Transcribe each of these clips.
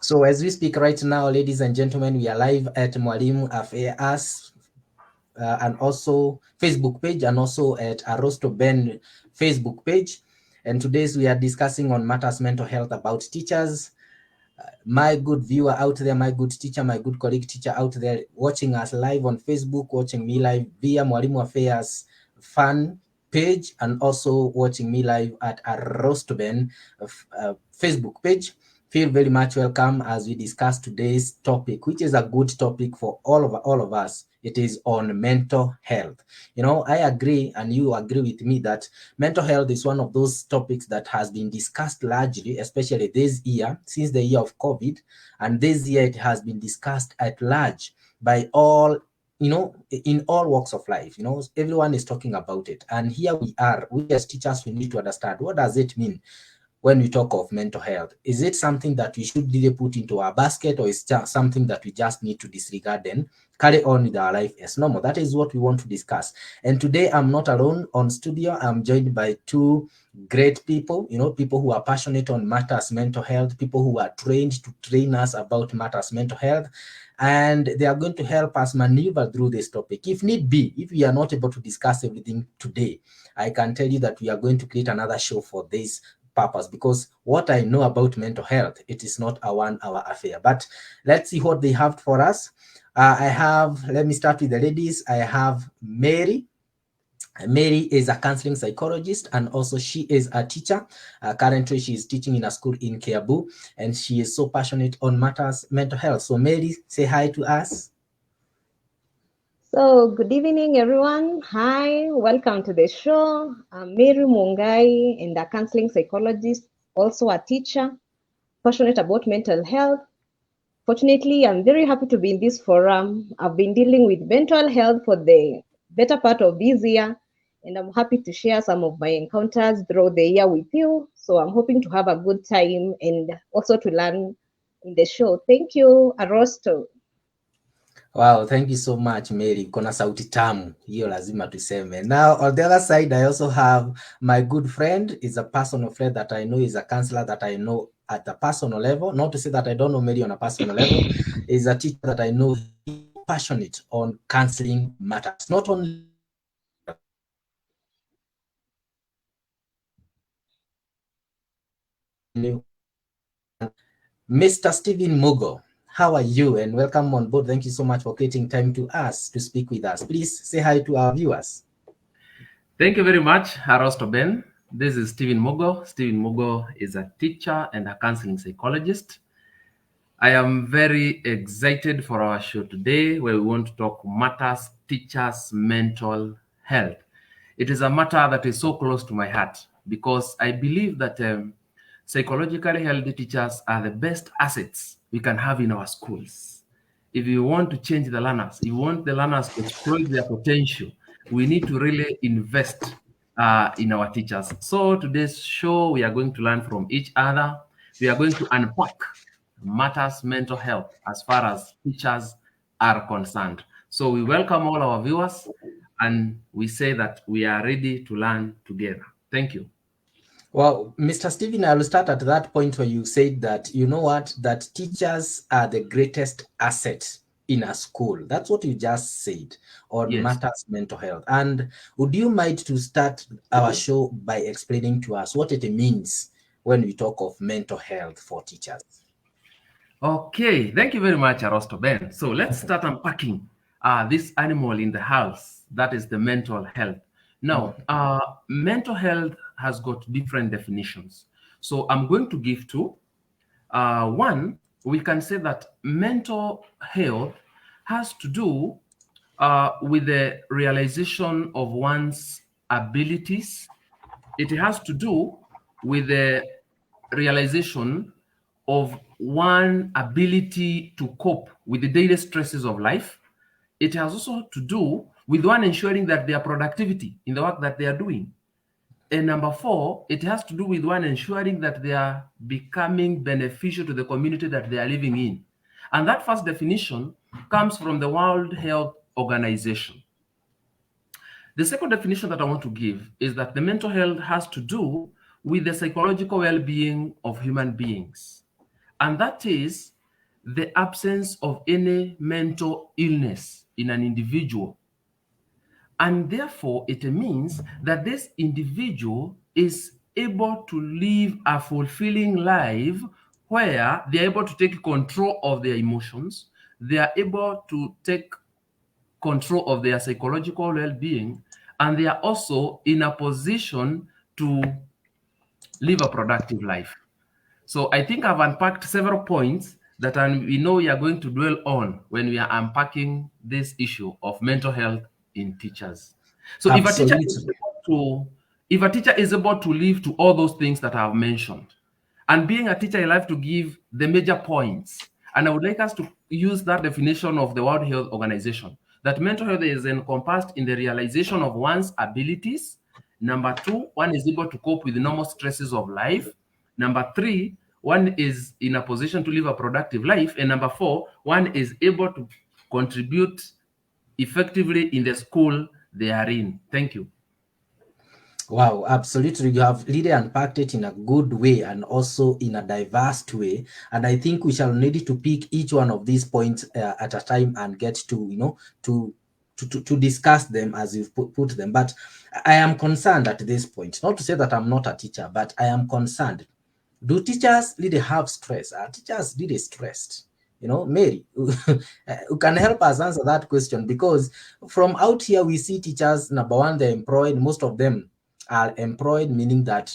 So as we speak right now, ladies and gentlemen, we are live at Mwalimu Affairs and also Facebook page, and also at Arosto Ben Facebook page. And today's we are discussing on matters mental health about teachers. My good viewer out there, my good teacher, my good colleague teacher out there watching us live on Facebook, watching me live via Mwalimu Affairs fan page, and also watching me live at Arostoben Facebook page. Feel very much welcome as we discuss today's topic, which is a good topic for all of us. It is on mental health. You know, I agree, and you agree with me, that mental health is one of those topics that has been discussed largely, especially this year, since the year of COVID. And this year it has been discussed at large by all, in all walks of life. Everyone is talking about it. And here we are, we as teachers, we need to understand, what does it mean when we talk of mental health? Is it something that we should really put into our basket, or is just something that we just need to disregard and carry on with our life as normal? That is what we want to discuss. And today I'm not alone on studio. I'm joined by two great people, people who are passionate on matters mental health, people who are trained to train us about matters mental health. And they are going to help us maneuver through this topic. If need be, if we are not able to discuss everything today, I can tell you that we are going to create another show for this purpose, because what I know about mental health, it is not a 1 hour affair. But let's see what they have for us. Let me start with the ladies. I have Mary. Mary is a counseling psychologist, and also she is a teacher. Currently, she is teaching in a school in Kiabu, and she is so passionate on matters mental health. So Mary, say hi to us. So, good evening, everyone. Hi, welcome to the show. I'm Mary Mungai, and a counseling psychologist, also a teacher, passionate about mental health. Fortunately, I'm very happy to be in this forum. I've been dealing with mental health for the better part of this year, and I'm happy to share some of my encounters throughout the year with you. So, I'm hoping to have a good time and also to learn in the show. Thank you, Arosto. Wow, thank you so much Mary. Kona sauti tamu, hiyo lazima tuseme. Now on the other side, I also have my good friend, is a personal friend that I know, is a counselor that I know at a personal level. Not to say that I don't know Mary on a personal level. Is a teacher that I know, passionate on counseling matters, not only Mr. Stephen Mugo. How are you? And welcome on board. Thank you so much for creating time to us to speak with us. Please say hi to our viewers. Thank you very much, Arosto Ben. This is Stephen Mugo. Stephen Mugo is a teacher and a counseling psychologist. I am very excited for our show today, where we want to talk matters teachers' mental health. It is a matter that is so close to my heart, because I believe that psychologically healthy teachers are the best assets we can have in our schools. If you want to change the learners, if you want the learners to exploit their potential, we need to really invest in our teachers. So today's show, we are going to learn from each other. We are going to unpack matters mental health as far as teachers are concerned. So we welcome all our viewers, and we say that we are ready to learn together. Thank you. Well, Mr. Stephen, I will start at that point where you said that, you know what, that teachers are the greatest asset in a school. That's what you just said on Yes. matters mental health. And would you mind to start our show by explaining to us what it means when we talk of mental health for teachers? Okay, thank you very much, Arosto Ben. So let's start unpacking this animal in the house, that is the mental health. Now, mental health has got different definitions. So I'm going to give two. One, we can say that mental health has to do with the realization of one's abilities. It has to do with the realization of one ability to cope with the daily stresses of life. It has also to do with one ensuring that their productivity in the work that they are doing. And number four, it has to do with one ensuring that they are becoming beneficial to the community that they are living in. And that first definition comes from the World Health Organization. The second definition that I want to give is that the mental health has to do with the psychological well-being of human beings. and that is the absence of any mental illness in an individual. And therefore, it means that this individual is able to live a fulfilling life where they're able to take control of their emotions, they are able to take control of their psychological well-being, and they are also in a position to live a productive life. So I think I've unpacked several points that we know we are going to dwell on when we are unpacking this issue of mental health in teachers. So Absolutely. if a teacher is able to live to all those things that I've mentioned, and being a teacher, I like to give the major points. And I would like us to use that definition of the World Health Organization, that mental health is encompassed in the realization of one's abilities. Number two, one is able to cope with the normal stresses of life. Number three, one is in a position to live a productive life. And number four, one is able to contribute effectively in the school they are in. Thank you. Wow, absolutely. You have really unpacked it in a good way and also in a diverse way. And I think we shall need to pick each one of these points at a time and get to, to discuss them as you've put them. But I am concerned at this point, not to say that I'm not a teacher, but I am concerned. Do teachers really have stress? Are teachers really stressed? Mary, who can help us answer that question, because from out here we see teachers, number one, they're employed. Most of them are employed, meaning that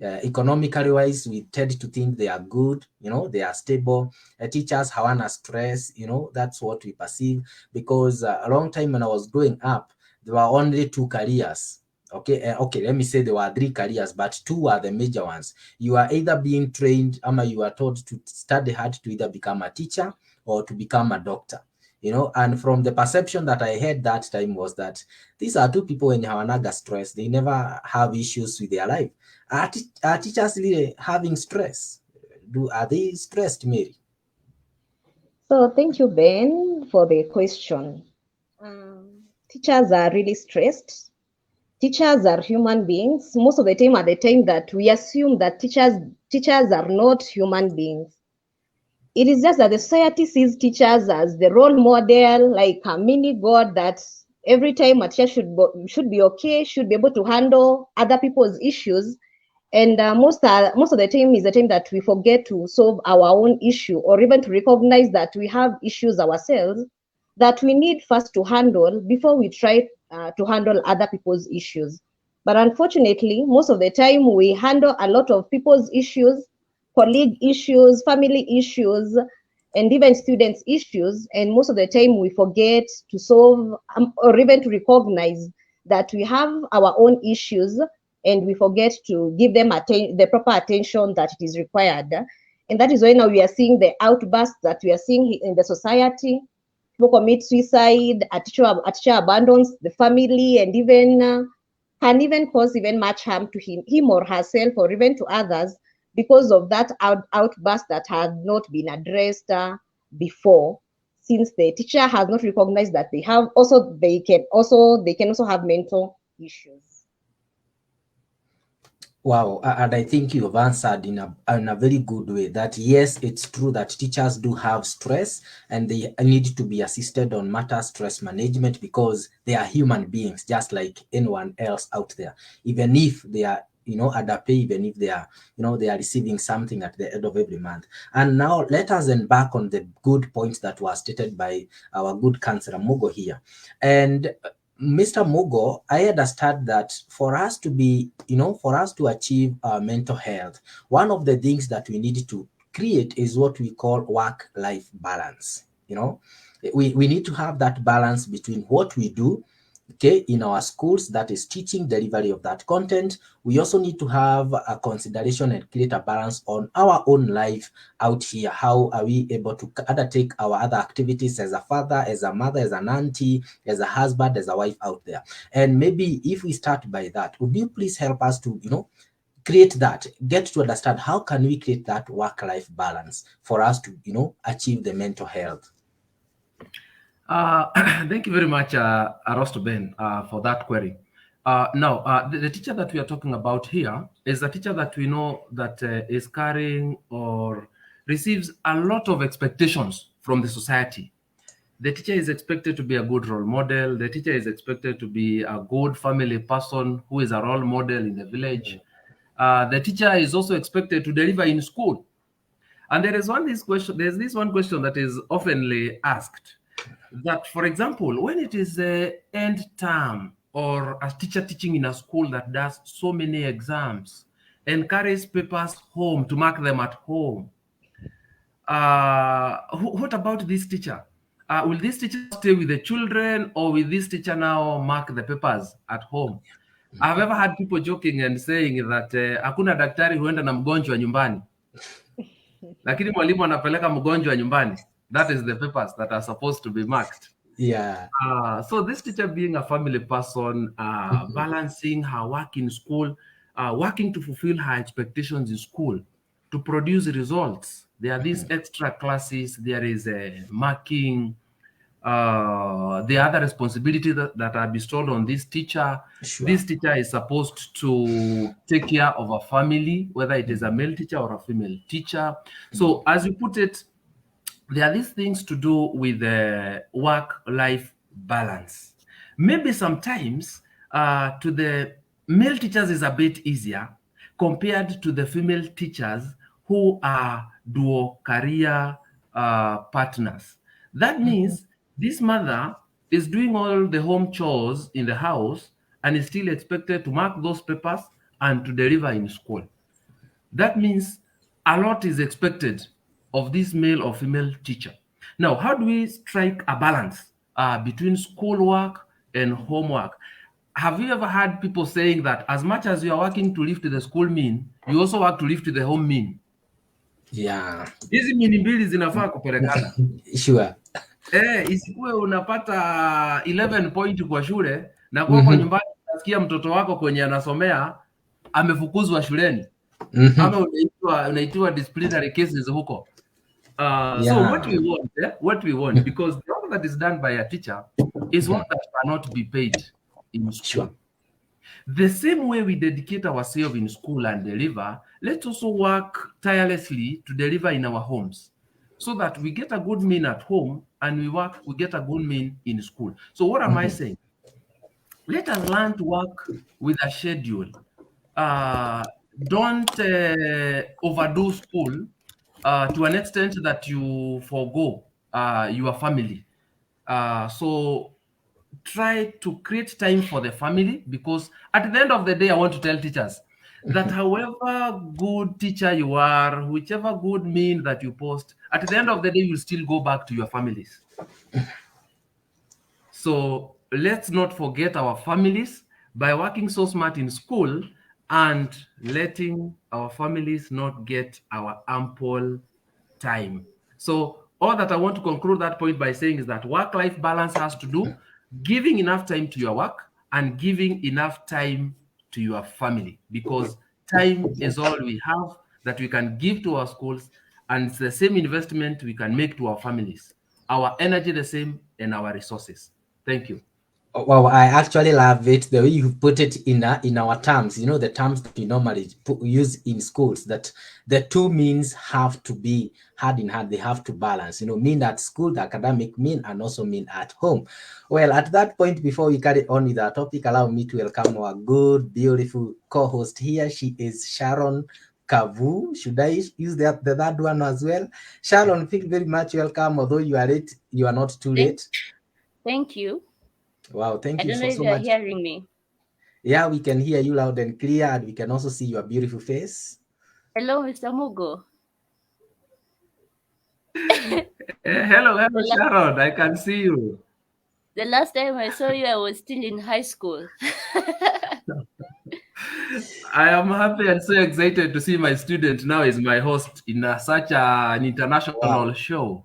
economically wise, we tend to think they are good, they are stable. Teachers hawana stress, that's what we perceive, because a long time when I was growing up, there were only two careers. Okay, let me say there were three careers, but two were the major ones. You are either being trained, or you are told to study hard to either become a teacher or to become a doctor. And from the perception that I had that time was that these are two people in Hawanaga stress. They never have issues with their life. Are teachers really having stress? Are they stressed, Mary? So thank you, Ben, for the question. Teachers are really stressed. Teachers are human beings. Most of the time, at the time that we assume that teachers are not human beings. It is just that the society sees teachers as the role model, like a mini god, that every time a teacher should be okay, should be able to handle other people's issues. And most of the time is the time that we forget to solve our own issue, or even to recognize that we have issues ourselves that we need first to handle before we try to handle other people's issues. But unfortunately, most of the time we handle a lot of people's issues, colleague issues, family issues, and even students' issues. And most of the time we forget to solve or even to recognize that we have our own issues, and we forget to give them the proper attention that it is required. And that is why now we are seeing the outbursts that we are seeing in the society. People commit suicide, a teacher abandons the family, and even can even cause even much harm to him or herself, or even to others, because of that outburst that has not been addressed before, since the teacher has not recognized that they can also have mental issues. Wow, and I think you have answered in a very good way that yes, it's true that teachers do have stress and they need to be assisted on matter stress management, because they are human beings just like anyone else out there. Even if they are underpaid, even if they are they are receiving something at the end of every month. And now let us embark on the good points that were stated by our good counselor Mugo here. And Mr. Mugo, I understand that for us to be, for us to achieve mental health, one of the things that we need to create is what we call work-life balance. We need to have that balance between what we do, okay, in our schools, that is teaching, delivery of that content. We also need to have a consideration and create a balance on our own life out here. How are we able to undertake our other activities as a father, as a mother, as an auntie, as a husband, as a wife out there? And maybe if we start by that, would you please help us to create that, get to understand how can we create that work-life balance for us to achieve the mental health? Thank you very much, Arosto Ben, for that query. Now, the teacher that we are talking about here is a teacher that we know that is carrying or receives a lot of expectations from the society. The teacher is expected to be a good role model. The teacher is expected to be a good family person who is a role model in the village. The teacher is also expected to deliver in school. And there's this one question that is oftenly asked, that, for example, when it is the end term or a teacher teaching in a school that does so many exams and carries papers home to mark them at home, what about this teacher? Will this teacher stay with the children, or will this teacher now mark the papers at home? I've ever had people joking and saying that hakuna daktari huenda na mgonjwa nyumbani, lakini mwalimu anapeleka mgonjwa nyumbani. That is the papers that are supposed to be marked. Yeah. So this teacher, being a family person, balancing her work in school, working to fulfill her expectations in school, to produce results. There are these extra classes, there is marking, the other responsibilities that are bestowed on this teacher. Sure. This teacher is supposed to take care of a family, whether it is a male teacher or a female teacher. So as you put it, there are these things to do with the work-life balance. Maybe sometimes to the male teachers is a bit easier compared to the female teachers who are dual career partners. That means this mother is doing all the home chores in the house and is still expected to mark those papers and to deliver in school. That means a lot is expected of this male or female teacher. Now, how do we strike a balance between schoolwork and homework? Have you ever had people saying that as much as you are working to lift the school mean, you also work to lift the home mean? Yeah. Hizi mini mbili zinafaa kupelekana. Sure. Isikuwe unapata 11 point kwa shule na kwa nyumbani unasikia mtoto wako kwenye anasomea amefukuzwa shuleni. Ama unaitiwa disciplinary cases huko. So what we want, because the work that is done by a teacher is work that cannot be paid in school. Sure. The same way we dedicate ourselves in school and deliver, let's also work tirelessly to deliver in our homes, so that we get a good mean at home and we get a good mean in school. So what am I saying? Let us learn to work with a schedule. Don't overdo school to an extent that you forgo your family. So try to create time for the family, because at the end of the day, I want to tell teachers that however good teacher you are, whichever good mean that you post, at the end of the day, you'll still go back to your families. So let's not forget our families by working so smart in school and letting our families not get our ample time. So all that I want to conclude that point by saying is that work-life balance has to do giving enough time to your work and giving enough time to your family, because time is all we have that we can give to our schools, and it's the same investment we can make to our families. Our energy the same and our resources. Thank you. Wow, I actually love it the way you put it in our terms. You know, the terms that we normally use in schools, that the two means have to be hand in hand. They have to balance. You know, mean at school, the academic mean, and also mean at home. Well, at that point, before we carry on with our topic, allow me to welcome our good, beautiful co-host here. She is Sharon Kavu. Should I use the third one as well? Sharon, feel very much welcome. Although you are late, you are not too late. Thank you. Wow, thank you I don't know if so you're much. hearing me. Yeah, we can hear you loud and clear, and we can also see your beautiful face. Hello, Mr. Mugo. Hello, Sharon. I can see you. The last time I saw you, I was still in high school. I am happy and so excited to see my student now is my host in such an international show.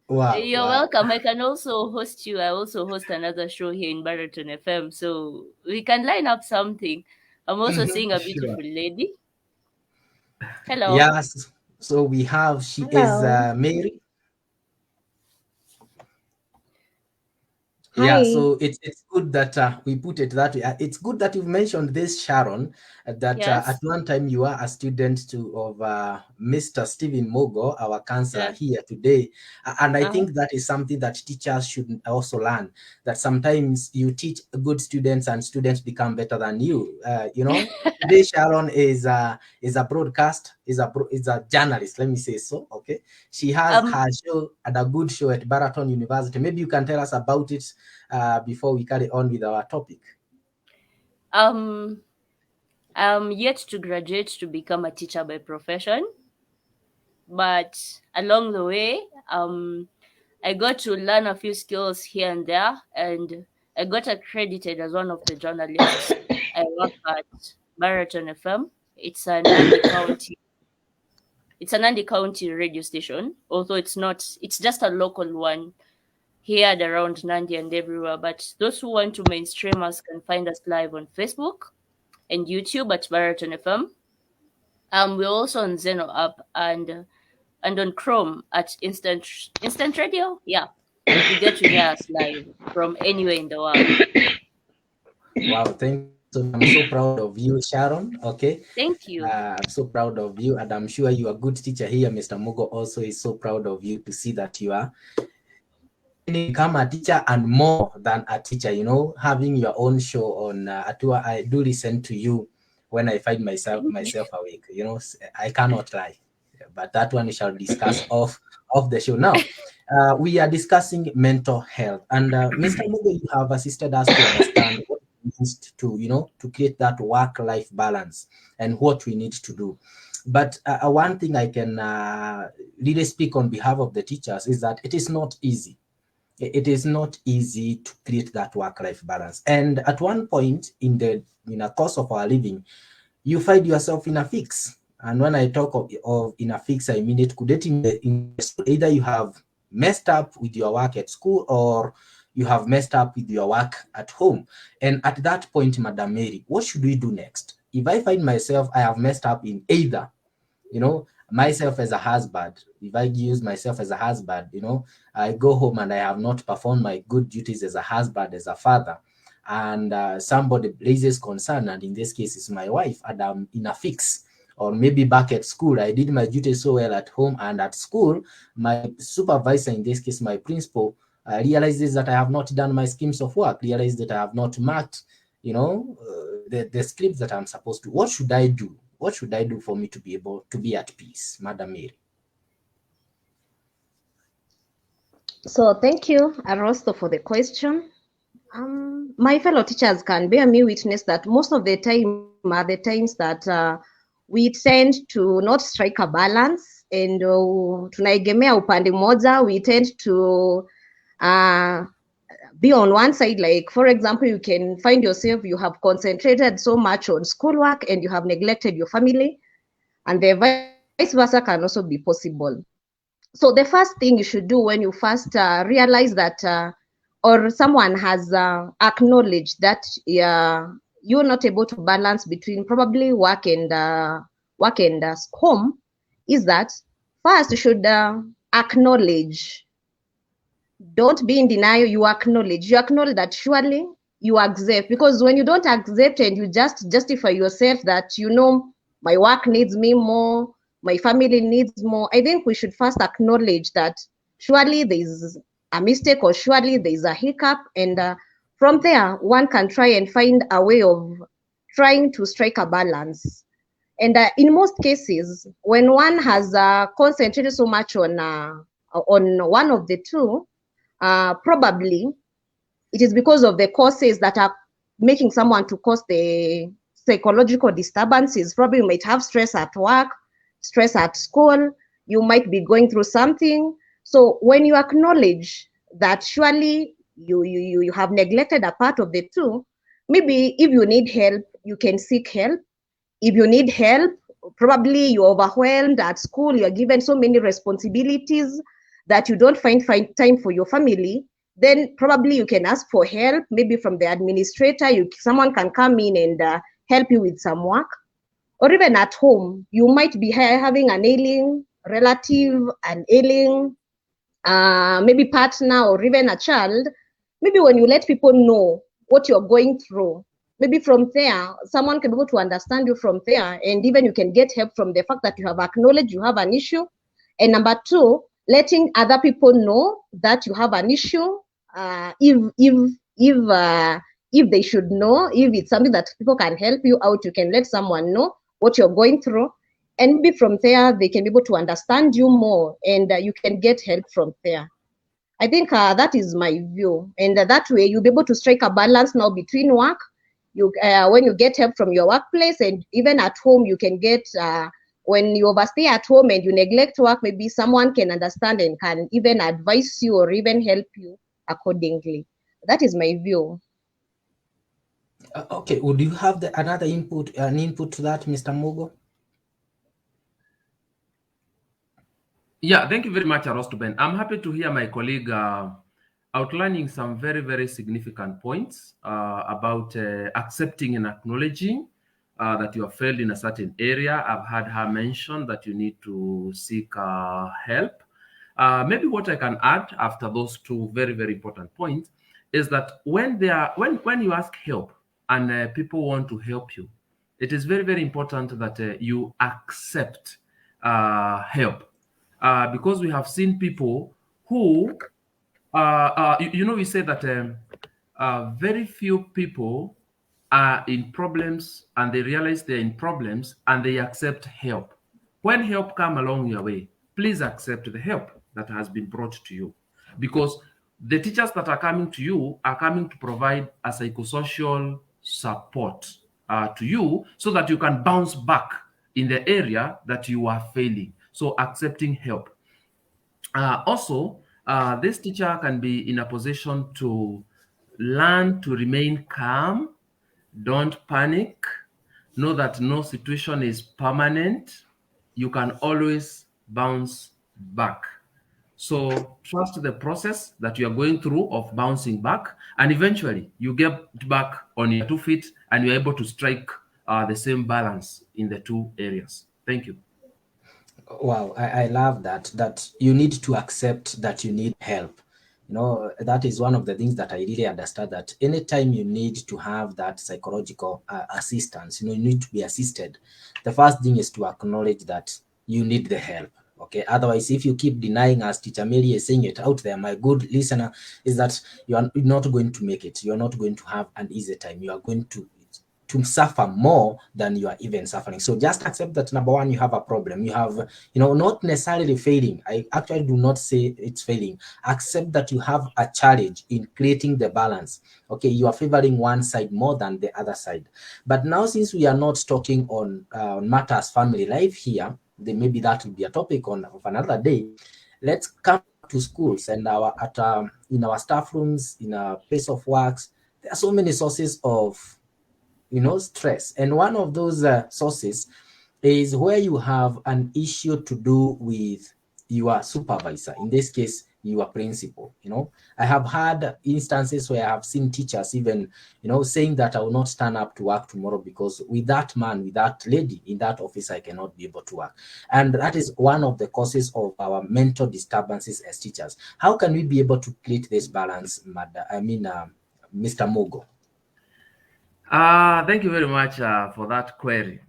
Wow. You're welcome. I can also host you. I also host another show here in Barrington FM, so we can line up something. I'm also seeing a beautiful lady. Hello. Yes. So we have, she is Mary. Hi. Yeah, so it's good that we put it that way. It's good that you've mentioned this, Sharon, that at Yes. one time you are a student of Mr. Stephen Mogo, our counselor Yes. here today. And I Uh-huh. think that is something that teachers should also learn, that sometimes you teach good students and students become better than you. Today Sharon is a broadcast, is a journalist, let me say so, okay? She has Um, her show and a good show at Baraton University. Maybe you can tell us about it before we carry on with our topic. um, I'm yet to graduate to become a teacher by profession, but along the way, I got to learn a few skills here and there, and I got accredited as one of the journalists. I work at Baraton FM. It's a Nandi County. It's a Nandi County radio station, although it's not. It's just a local one here and around Nandi and everywhere. But those who want to mainstream us can find us live on Facebook and YouTube at Baraton FM. We're also on Zeno app and on Chrome at Instant Radio. Yeah, you get to hear us live from anywhere in the world. Wow, thank you so much. I'm so proud of you, Sharon. Okay. Thank you. I'm so proud of you, and I'm sure you are a good teacher here. Mr. Mugo also is so proud of you to see that you are become a teacher and more than a teacher, having your own show on Atua. I do listen to you when I find myself awake. I cannot lie. But that one we shall discuss off the show. Now, we are discussing mental health. And Mr. Mugo, you have assisted us to understand what it means to create that work-life balance and what we need to do. But one thing I can really speak on behalf of the teachers is that it is not easy. It is not easy to create that work-life balance. And at one point in the course of our living, you find yourself in a fix. And when I talk of in a fix, I mean it could in school. Either you have messed up with your work at school or you have messed up with your work at home. And at that point, Madam Mary, what should we do next? If I find myself, I have messed up in either, myself as a husband, if I use myself as a husband, I go home and I have not performed my good duties as a husband, as a father, and somebody raises concern, and in this case it's my wife, and I'm in a fix. Or maybe back at school, I did my duties so well at home, and at school, my supervisor, in this case my principal, realizes that I have not done my schemes of work, realizes that I have not marked, the scripts that I'm supposed to. What should I do? What should I do for me to be able to be at peace, Madam Mary? So thank you, Arosto, for the question. My fellow teachers can bear me witness that most of the time are the times that we tend to not strike a balance, and tunaegemea upande moja. We tend to be on one side. Like, for example, you can find yourself, you have concentrated so much on schoolwork and you have neglected your family, and the vice versa can also be possible. So the first thing you should do when you first realize that or someone has acknowledged that you're not able to balance between probably work and home, is that first you should acknowledge. Don't be in denial. You acknowledge that surely you accept, because when you don't accept and you just justify yourself that my work needs me more, my family needs more, I think we should first acknowledge that surely there is a mistake, or surely there is a hiccup, and from there one can try and find a way of trying to strike a balance. And in most cases, when one has concentrated so much on one of the two, probably it is because of the causes that are making someone to cause the psychological disturbances. Probably you might have stress at work, stress at school, you might be going through something. So when you acknowledge that surely you have neglected a part of the two, maybe if you need help, you can seek help. If you need help, probably you're overwhelmed at school, you're given so many responsibilities that you don't find time for your family, then probably you can ask for help, maybe from the administrator. Someone can come in and help you with some work. Or even at home, you might be having an ailing relative, an ailing maybe partner, or even a child. Maybe when you let people know what you're going through. Maybe from there, someone can be able to understand you from there, and even you can get help from the fact that you have acknowledged you have an issue. And number two, letting other people know that you have an issue. If they should know, if it's something that people can help you out, you can let someone know what you're going through, and maybe from there they can be able to understand you more, and you can get help from there. I think that is my view, and that way you'll be able to strike a balance now between work. You when you get help from your workplace, and even at home you can get. When you overstay at home and you neglect work, maybe someone can understand and can even advise you or even help you accordingly. That is my view. Okay, would you have another input, an input to that, Mr. Mugo? Yeah, thank you very much, Arostoben. I'm happy to hear my colleague outlining some very, very significant points about accepting and acknowledging that you have failed in a certain area. I've had her mention that you need to seek help. Maybe what I can add after those two very, very important points is that when you ask help and people want to help you, it is very, very important that you accept help. Because we have seen people who, we say that very few people are in problems and they realize they're in problems and they accept help. When help come along your way, please accept the help that has been brought to you, because the teachers that are coming to you are coming to provide a psychosocial support to you so that you can bounce back in the area that you are failing. So accepting help. Also, this teacher can be in a position to learn to remain calm. Don't panic. Know that no situation is permanent. You can always bounce back. So trust the process that you are going through of bouncing back, and eventually you get back on your 2 feet and you're able to strike the same balance in the two areas. Thank you. Wow, I love that you need to accept that you need help. That is one of the things that I really understand, that anytime you need to have that psychological assistance, you need to be assisted. The first thing is to acknowledge that you need the help. Okay. Otherwise, if you keep denying, as Teacher Mary is saying it out there, my good listener, is that you are not going to make it. You are not going to have an easy time. You are going to suffer more than you are even suffering. So just accept that, number one, you have a problem. You have, not necessarily failing. I actually do not say it's failing. Accept that you have a challenge in creating the balance. Okay, you are favoring one side more than the other side. But now, since we are not talking on matters family life here, then maybe that will be a topic of another day. Let's come to schools and in our staff rooms, in our place of works. There are so many sources of stress. And one of those sources is where you have an issue to do with your supervisor, in this case, your principal. I have had instances where I have seen teachers even, saying that I will not stand up to work tomorrow because with that man, with that lady in that office, I cannot be able to work. And that is one of the causes of our mental disturbances as teachers. How can we be able to create this balance, Mr. Mogo? Thank you very much for that query.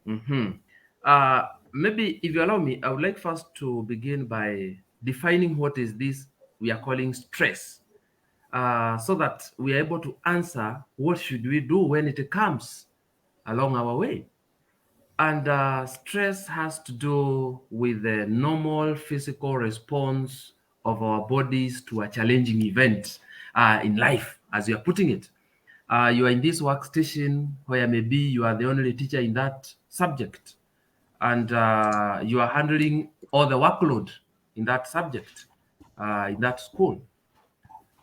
Maybe if you allow me, I would like first to begin by defining what is this we are calling stress, so that we are able to answer what should we do when it comes along our way. And stress has to do with the normal physical response of our bodies to a challenging event in life, as you are putting it. You are in this workstation where maybe you are the only teacher in that subject, and you are handling all the workload in that subject, in that school.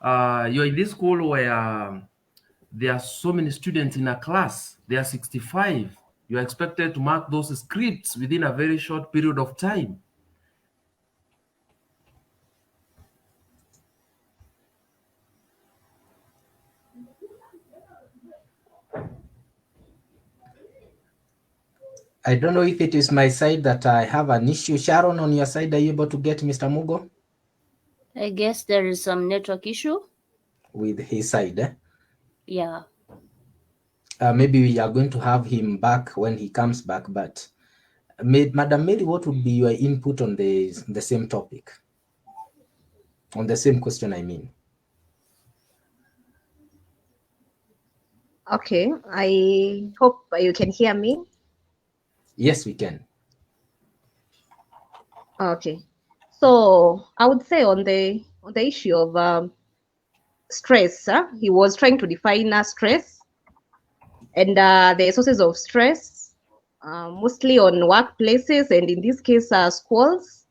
You're in this school where there are so many students in a class. There are 65. You are expected to mark those scripts within a very short period of time. I don't know if it is my side that I have an issue. Sharon, on your side, are you able to get Mr. Mugo? I guess there is some network issue. With his side, eh? Yeah. maybe we are going to have him back when he comes back. But Madam Mary, what would be your input on the same topic? On the same question, I mean. Okay, I hope you can hear me. Yes, we can. Okay, so I would say on the issue of stress, he was trying to define stress and the sources of stress, mostly on workplaces and in this case schools.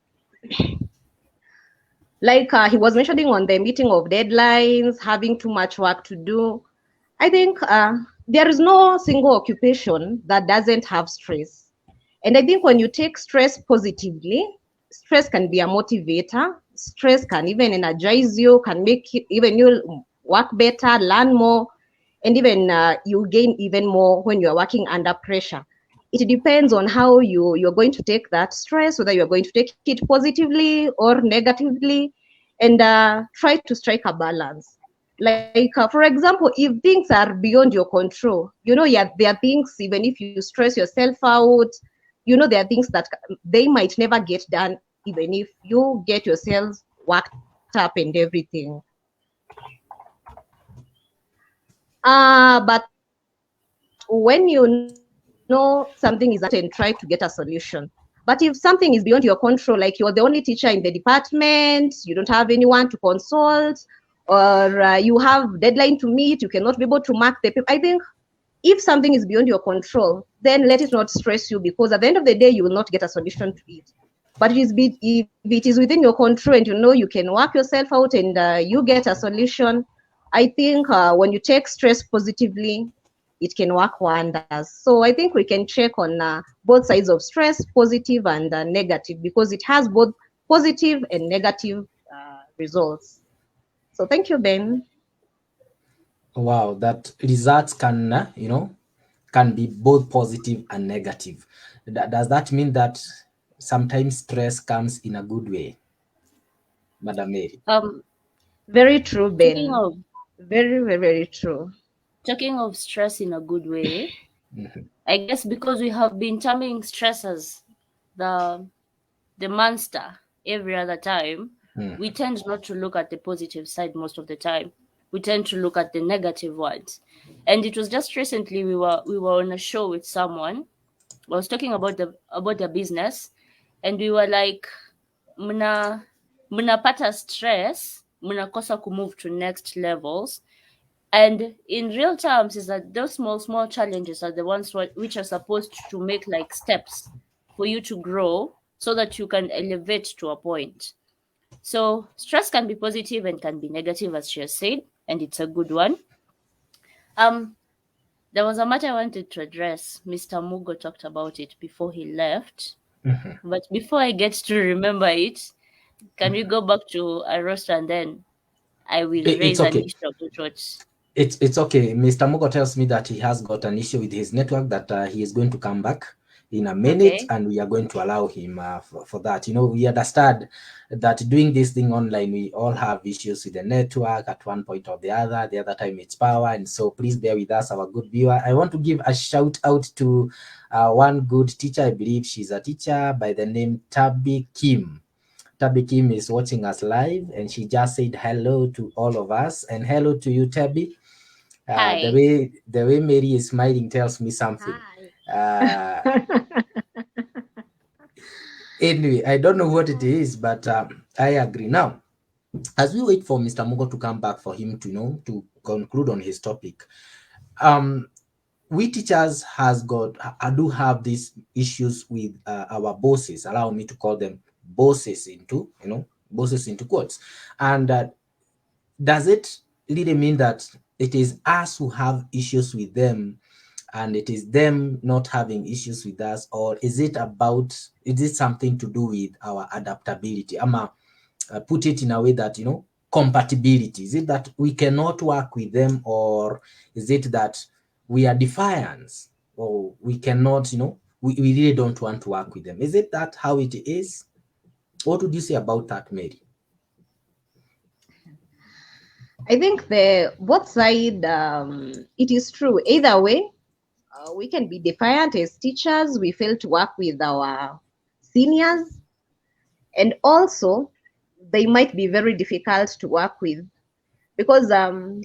Like he was mentioning on the meeting of deadlines, having too much work to do. I think there is no single occupation that doesn't have stress. And I think when you take stress positively, stress can be a motivator. Stress can even energize you, can make even you work better, learn more, and even you gain even more when you're working under pressure. It depends on how you're going to take that stress, whether you're going to take it positively or negatively, and try to strike a balance. Like, for example, if things are beyond your control, yeah, there are things, even if you stress yourself out, there are things that they might never get done, even if you get yourself worked up and everything. But when you know something is and try to get a solution. But if something is beyond your control, like you're the only teacher in the department, you don't have anyone to consult, or you have deadline to meet, you cannot be able to mark the paper. I think if something is beyond your control, then let it not stress you, because at the end of the day, you will not get a solution to it. But if it is within your control and you can work yourself out and you get a solution, I think when you take stress positively, it can work wonders. So I think we can check on both sides of stress, positive and negative, because it has both positive and negative results. So thank you, Ben. Wow, that results can, can be both positive and negative. Does that mean that sometimes stress comes in a good way, Madam Mary? Very true, Talking Ben. of Very, very, very true. talking of stress in a good way, Mhm. I guess because we have been terming stress as the monster every other time, we tend not to look at the positive side most of the time. We tend to look at the negative ones. And it was just recently we were on a show with someone. I was talking about their business, and we were like, mnapata stress, mnakosa kumove to next levels. And in real terms, is that those small challenges are the ones which are supposed to make like steps for you to grow so that you can elevate to a point. So stress can be positive and can be negative, as she has said, and it's a good one. Um, there was a matter I wanted to address. Mr. Mugo talked about it before he left. But before I get to remember it, can we go back to a roster and then I will It's raise an okay. issue about what? It's okay. Mr. Mugo tells me that he has got an issue with his network, that he is going to come back in a minute, Okay. and we are going to allow him for that. We understand that doing this thing online, we all have issues with the network at one point or the other time it's power, and so please bear with us, our good viewer. I want to give a shout out to one good teacher. I believe she's a teacher by the name Tabby Kim. Tabby Kim is watching us live, and she just said hello to all of us, and hello to you, Tabby. Hi. The way Mary is smiling tells me something. Anyway, I don't know what it is, but I agree. Now, as we wait for Mr. Mugo to come back for him to to conclude on his topic, we teachers do have these issues with our bosses. Allow me to call them bosses bosses into quotes. And does it really mean that it is us who have issues with them and it is them not having issues with us, or is it something to do with our adaptability? Put it in a way that compatibility. Is it that we cannot work with them, or is it that we are defiant, or we cannot, we really don't want to work with them? Is it that how it is? What would you say about that, Mary? I think the both side, it is true either way. We can be defiant as teachers. We fail to work with our seniors. And also, they might be very difficult to work with because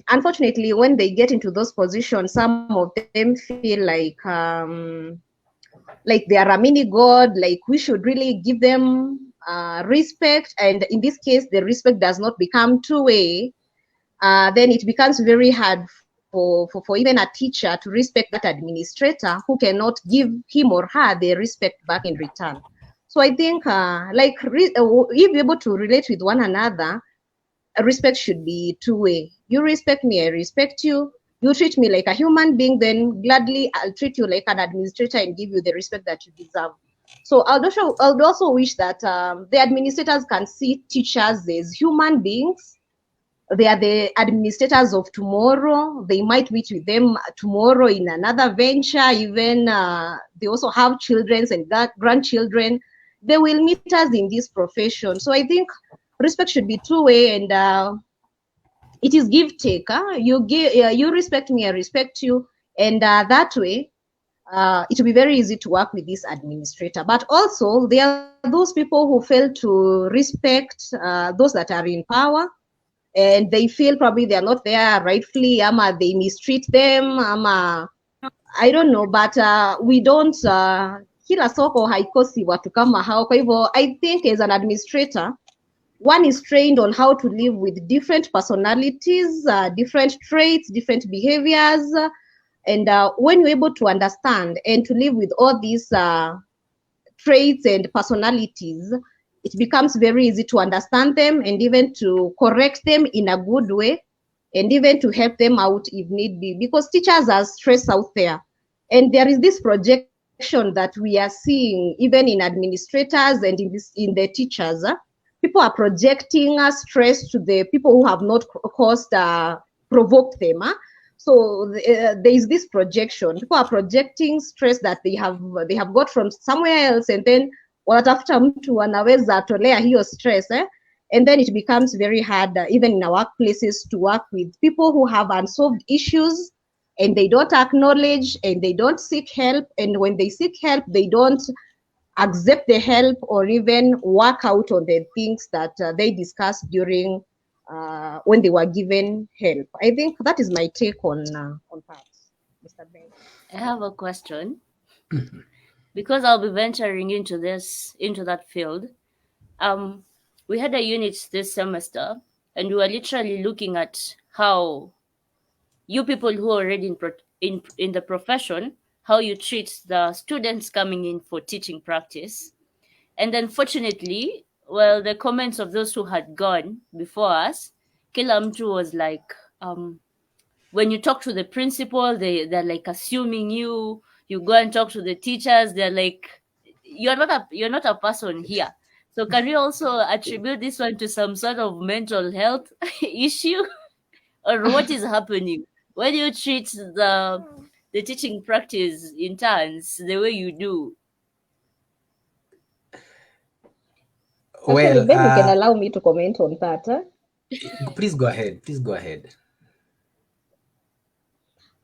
unfortunately, when they get into those positions, some of them feel like they are a mini god, like we should really give them respect. And in this case, the respect does not become two-way. Then it becomes very hard for even a teacher to respect that administrator who cannot give him or her the respect back in return. So I think if you're able to relate with one another, respect should be two-way. You respect me, I respect you. You treat me like a human being, then gladly I'll treat you like an administrator and give you the respect that you deserve. So I would also wish that the administrators can see teachers as human beings. They are the administrators of tomorrow. They might meet with them tomorrow in another venture. Even they also have children and grandchildren. They will meet us in this profession. So I think respect should be two-way, and it is give take. You respect me, I respect you, and that way it will be very easy to work with this administrator. But also there are those people who fail to respect those that are in power, and they feel probably they are not there rightfully, they mistreat them, I don't know, but we don't kila soko haikosi watu kama hao. Kwa hivyo I think as an administrator, one is trained on how to live with different personalities, different traits, different behaviors, and when you're able to understand and to live with all these traits and personalities, it becomes very easy to understand them and even to correct them in a good way, and even to help them out if need be, because teachers are stressed out there, and there is this projection that we are seeing even in administrators and in the teachers. People are projecting stress to the people who have not provoked them. So there is this projection. People are projecting stress that they have got from somewhere else, and then wanatafuta mtu anaweza tolea hiyo stress, and then it becomes very hard even in our workplaces to work with people who have unsolved issues, and they don't acknowledge and they don't seek help, and when they seek help they don't accept the help or even work out on the things that they discussed during when they were given help. I think that is my take on parts, Mr. Ben. I have a question. Because I'll be venturing into that field. We had a unit this semester, and we were literally looking at how you people who are already in the profession, how you treat the students coming in for teaching practice. And unfortunately, well, the comments of those who had gone before us, kila mtu was like, when you talk to the principal, they're like assuming you go and talk to the teachers, they're like, you're not a person here. So can we also attribute this one to some sort of mental health issue? Or what is happening? Why do you treat the teaching practice interns the way you do? Well, Ben, you can allow me to comment on that. Please go ahead. Please go ahead.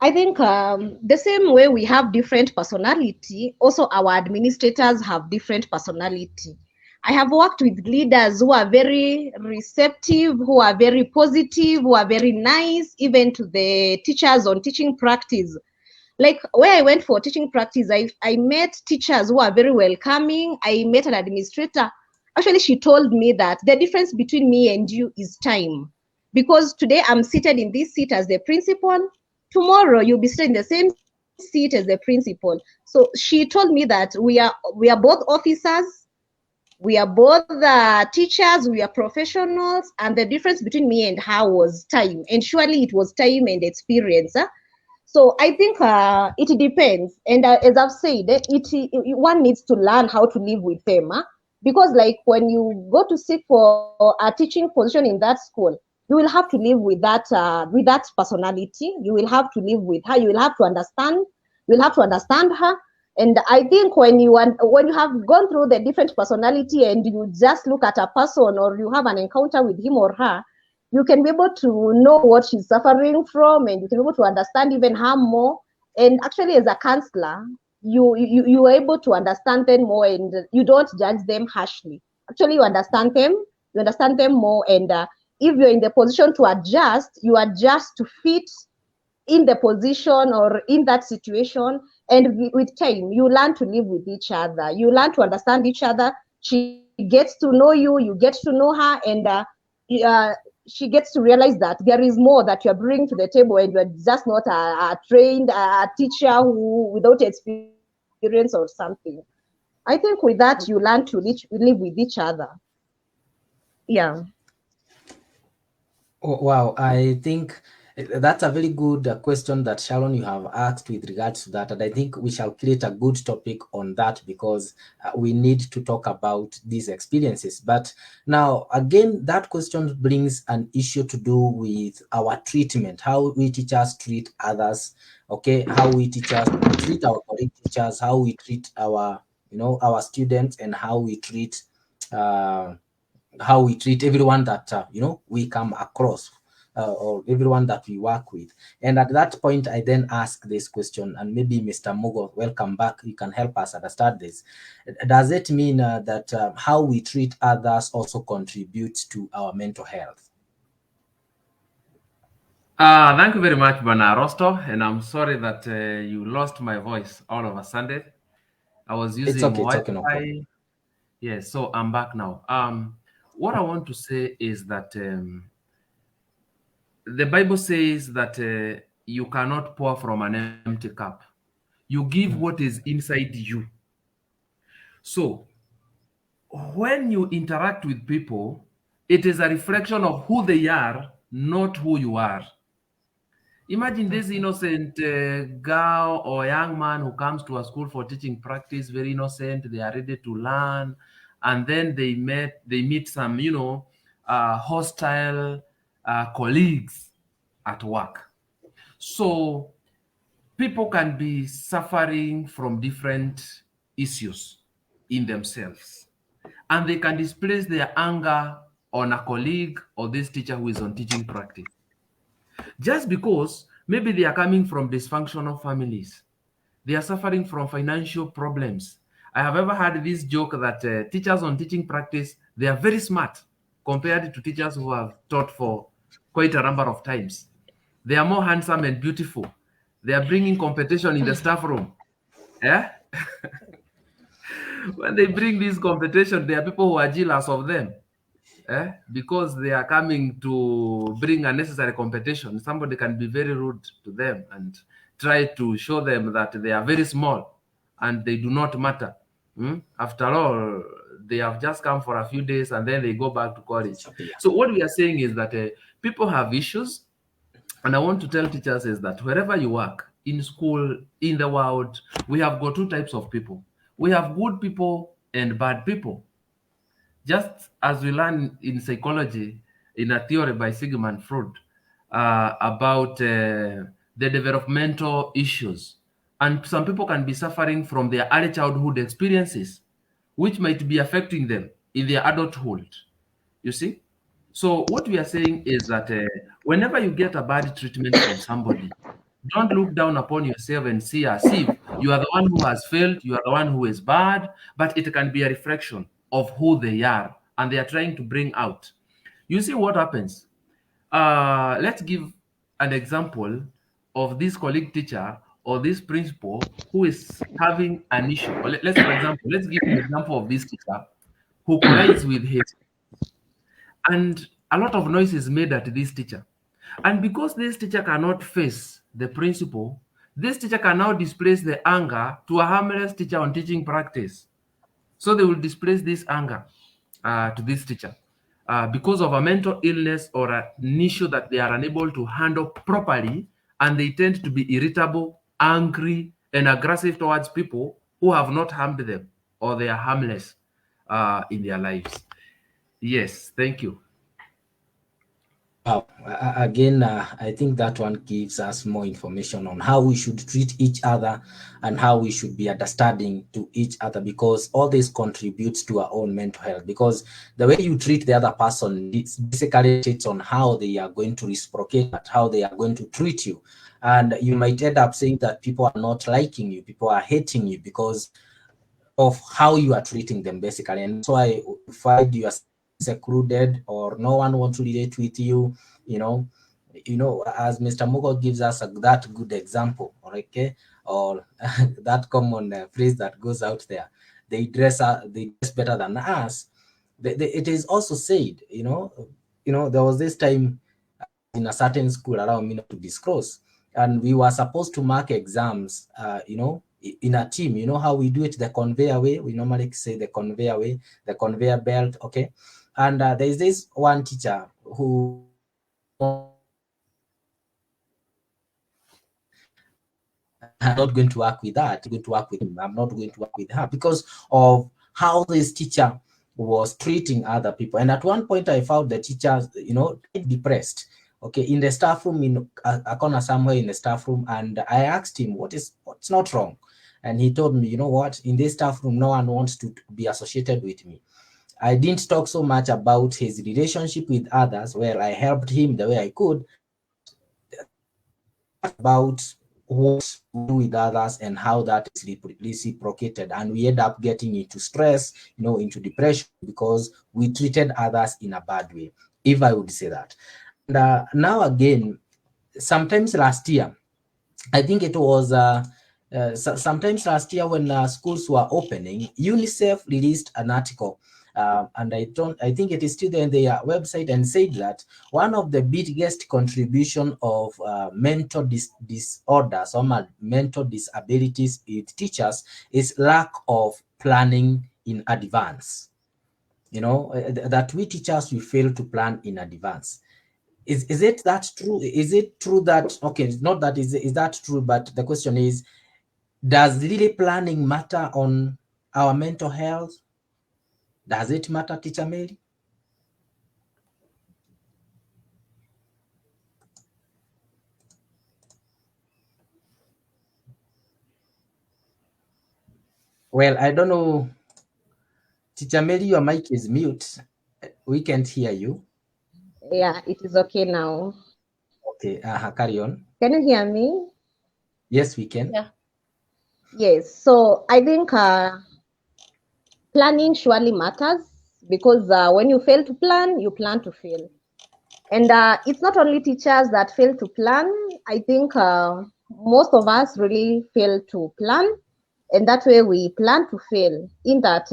I think the same way we have different personality, also our administrators have different personality. I have worked with leaders who are very receptive, who are very positive, who are very nice, even to the teachers on teaching practice. Like where I went for teaching practice, I met teachers who are very welcoming. I met an administrator. Actually, she told me that the difference between me and you is time. Because today I'm seated in this seat as the principal. Tomorrow you'll be sitting in the same seat as the principal. So she told me that we are both officers, we are both teachers, we are professionals, and the difference between me and her was time. And surely it was time and experience. So I think it depends. And as I've said, one needs to learn how to live with them. Because like when you go to seek for a teaching position in that school, you will have to live with that personality. You will have to live with her. You will have to understand. You will have to understand her. And I think when you have gone through the different personality and you just look at a person or you have an encounter with him or her, you can be able to know what she's suffering from, and you can be able to understand even her more. And actually, as a counselor, you are able to understand them more, and you don't judge them harshly. Actually, you understand them more, and if you're in the position to adjust, you adjust to fit in the position or in that situation. And with time, you learn to live with each other, you learn to understand each other. She gets to know you, you get to know her, and uh, she gets to realize that there is more that you're bringing to the table, and you're just not a trained teacher who without experience or something. I think with that you learn to live with each other. Yeah. Oh, wow, I think that's a very good question that Sharon you have asked with regards to that, and I think we shall create a good topic on that because we need to talk about these experiences. But now, again, that question brings an issue to do with our treatment, how we teachers treat others, okay, how we teachers treat our colleague teachers, how we treat our, our students, and uh, how we treat everyone that we come across, or everyone that we work with. And at that point I then ask this question, and maybe Mr. Mugo, welcome back, you can help us understand this. Does it mean that how we treat others also contributes to our mental health? Thank you very much, Bana Rosto, and I'm sorry that you lost my voice all of a sudden. I was using It's okay, no problem. Wi-Fi. Yes, so I'm back now. What I want to say is that the Bible says that you cannot pour from an empty cup. You give what is inside you. So when you interact with people, it is a reflection of who they are, not who you are. Imagine this innocent girl or young man who comes to a school for teaching practice, very innocent, they are ready to learn, and then they meet some, hostile colleagues at work. So people can be suffering from different issues in themselves, and they can displace their anger on a colleague or this teacher who is on teaching practice just because maybe they are coming from dysfunctional families. They are suffering from financial problems. I have ever heard this joke that teachers on teaching practice, they are very smart compared to teachers who have taught for quite a number of times. They are more handsome and beautiful. They are bringing competition in the staff room. Yeah? When they bring this competition, there are people who are jealous of them. Because they are coming to bring unnecessary competition. Somebody can be very rude to them and try to show them that they are very small and they do not matter. After all, they have just come for a few days and then they go back to college. Yeah. So what we are saying is that people have issues, and I want to tell teachers is that wherever you work, in school, in the world, we have got two types of people. We have good people and bad people. Just as we learn in psychology, in a theory by Sigmund Freud, about the developmental issues. And some people can be suffering from their early childhood experiences, which might be affecting them in their adulthood. You see? So, what we are saying is that whenever you get a bad treatment from somebody, don't look down upon yourself and see as if you are the one who has failed, you are the one who is bad, but it can be a reflection of who they are and they are trying to bring out. You see what happens? Let's give an example of this colleague teacher or this principal who is having an issue. Or let's, for example, let's give an example of this teacher who collides with his, and a lot of noise is made at this teacher. And because this teacher cannot face the principal, this teacher can now displace the anger to a harmless teacher on teaching practice. So they will displace this anger to this teacher because of a mental illness or an issue that they are unable to handle properly, and they tend to be irritable, angry, and aggressive towards people who have not harmed them or they are harmless in their lives. Yes, thank you. Again, I think that one gives us more information on how we should treat each other and how we should be understanding to each other, because all this contributes to our own mental health. Because the way you treat the other person, it's basically states on how they are going to reciprocate, how they are going to treat you. And you might end up saying that people are not liking you, people are hating you because of how you are treating them, basically. And that's why you find you are secluded or no one wants to relate with you, you know. As Mr. Mugo gives us that good example, okay, or that common phrase that goes out there, they dress better than us. It is also said, there was this time in a certain school around me, not to disclose, and we were supposed to mark exams, in a team. You know how we do it, the conveyor way. We normally say the conveyor way, the conveyor belt, okay. And there is this one teacher who I'm not going to work with that. I'm going to work with him. I'm not going to work with her because of how this teacher was treating other people. And at one point, I found the teacher, depressed. Okay, in the staff room, in a corner somewhere in the staff room, and I asked him, what's not wrong? And he told me, you know what? In this staff room, no one wants to be associated with me. I didn't talk so much about his relationship with others. Well, I helped him the way I could, about what we do with others and how that is reciprocated, and we end up getting into stress, into depression, because we treated others in a bad way, if I would say that. And now again, sometimes last year, I think it was sometimes last year when schools were opening, UNICEF released an article, and I think it is still there on their website, and said that one of the biggest contribution of mental disorders or mental disabilities with teachers is lack of planning in advance. That we teachers, we fail to plan in advance. Is it that true? Is it true that, okay, not that is that true, but the question is, does really planning matter on our mental health? Does it matter, Teacher Mary? Well, I don't know. Teacher Mary, your mic is mute. We can't hear you. Yeah, it is okay now. Okay, carry on. Can you hear me? Yes, we can. Yeah. Yes, so I think planning surely matters, because when you fail to plan, you plan to fail. And it's not only teachers that fail to plan. I think most of us really fail to plan, and that way we plan to fail. In that,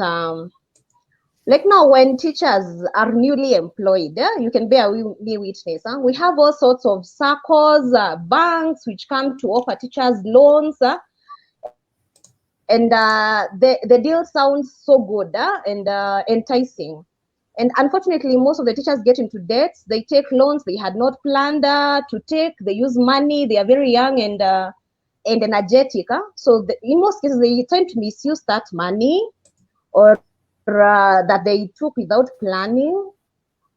like now, when teachers are newly employed, you can bear me witness. We have all sorts of circles, banks which come to offer teachers loans. And the deal sounds so good and enticing. And unfortunately, most of the teachers get into debts. They take loans they had not planned to take. They use money. They are very young and energetic. So in most cases, they tend to misuse that money, or that they took without planning.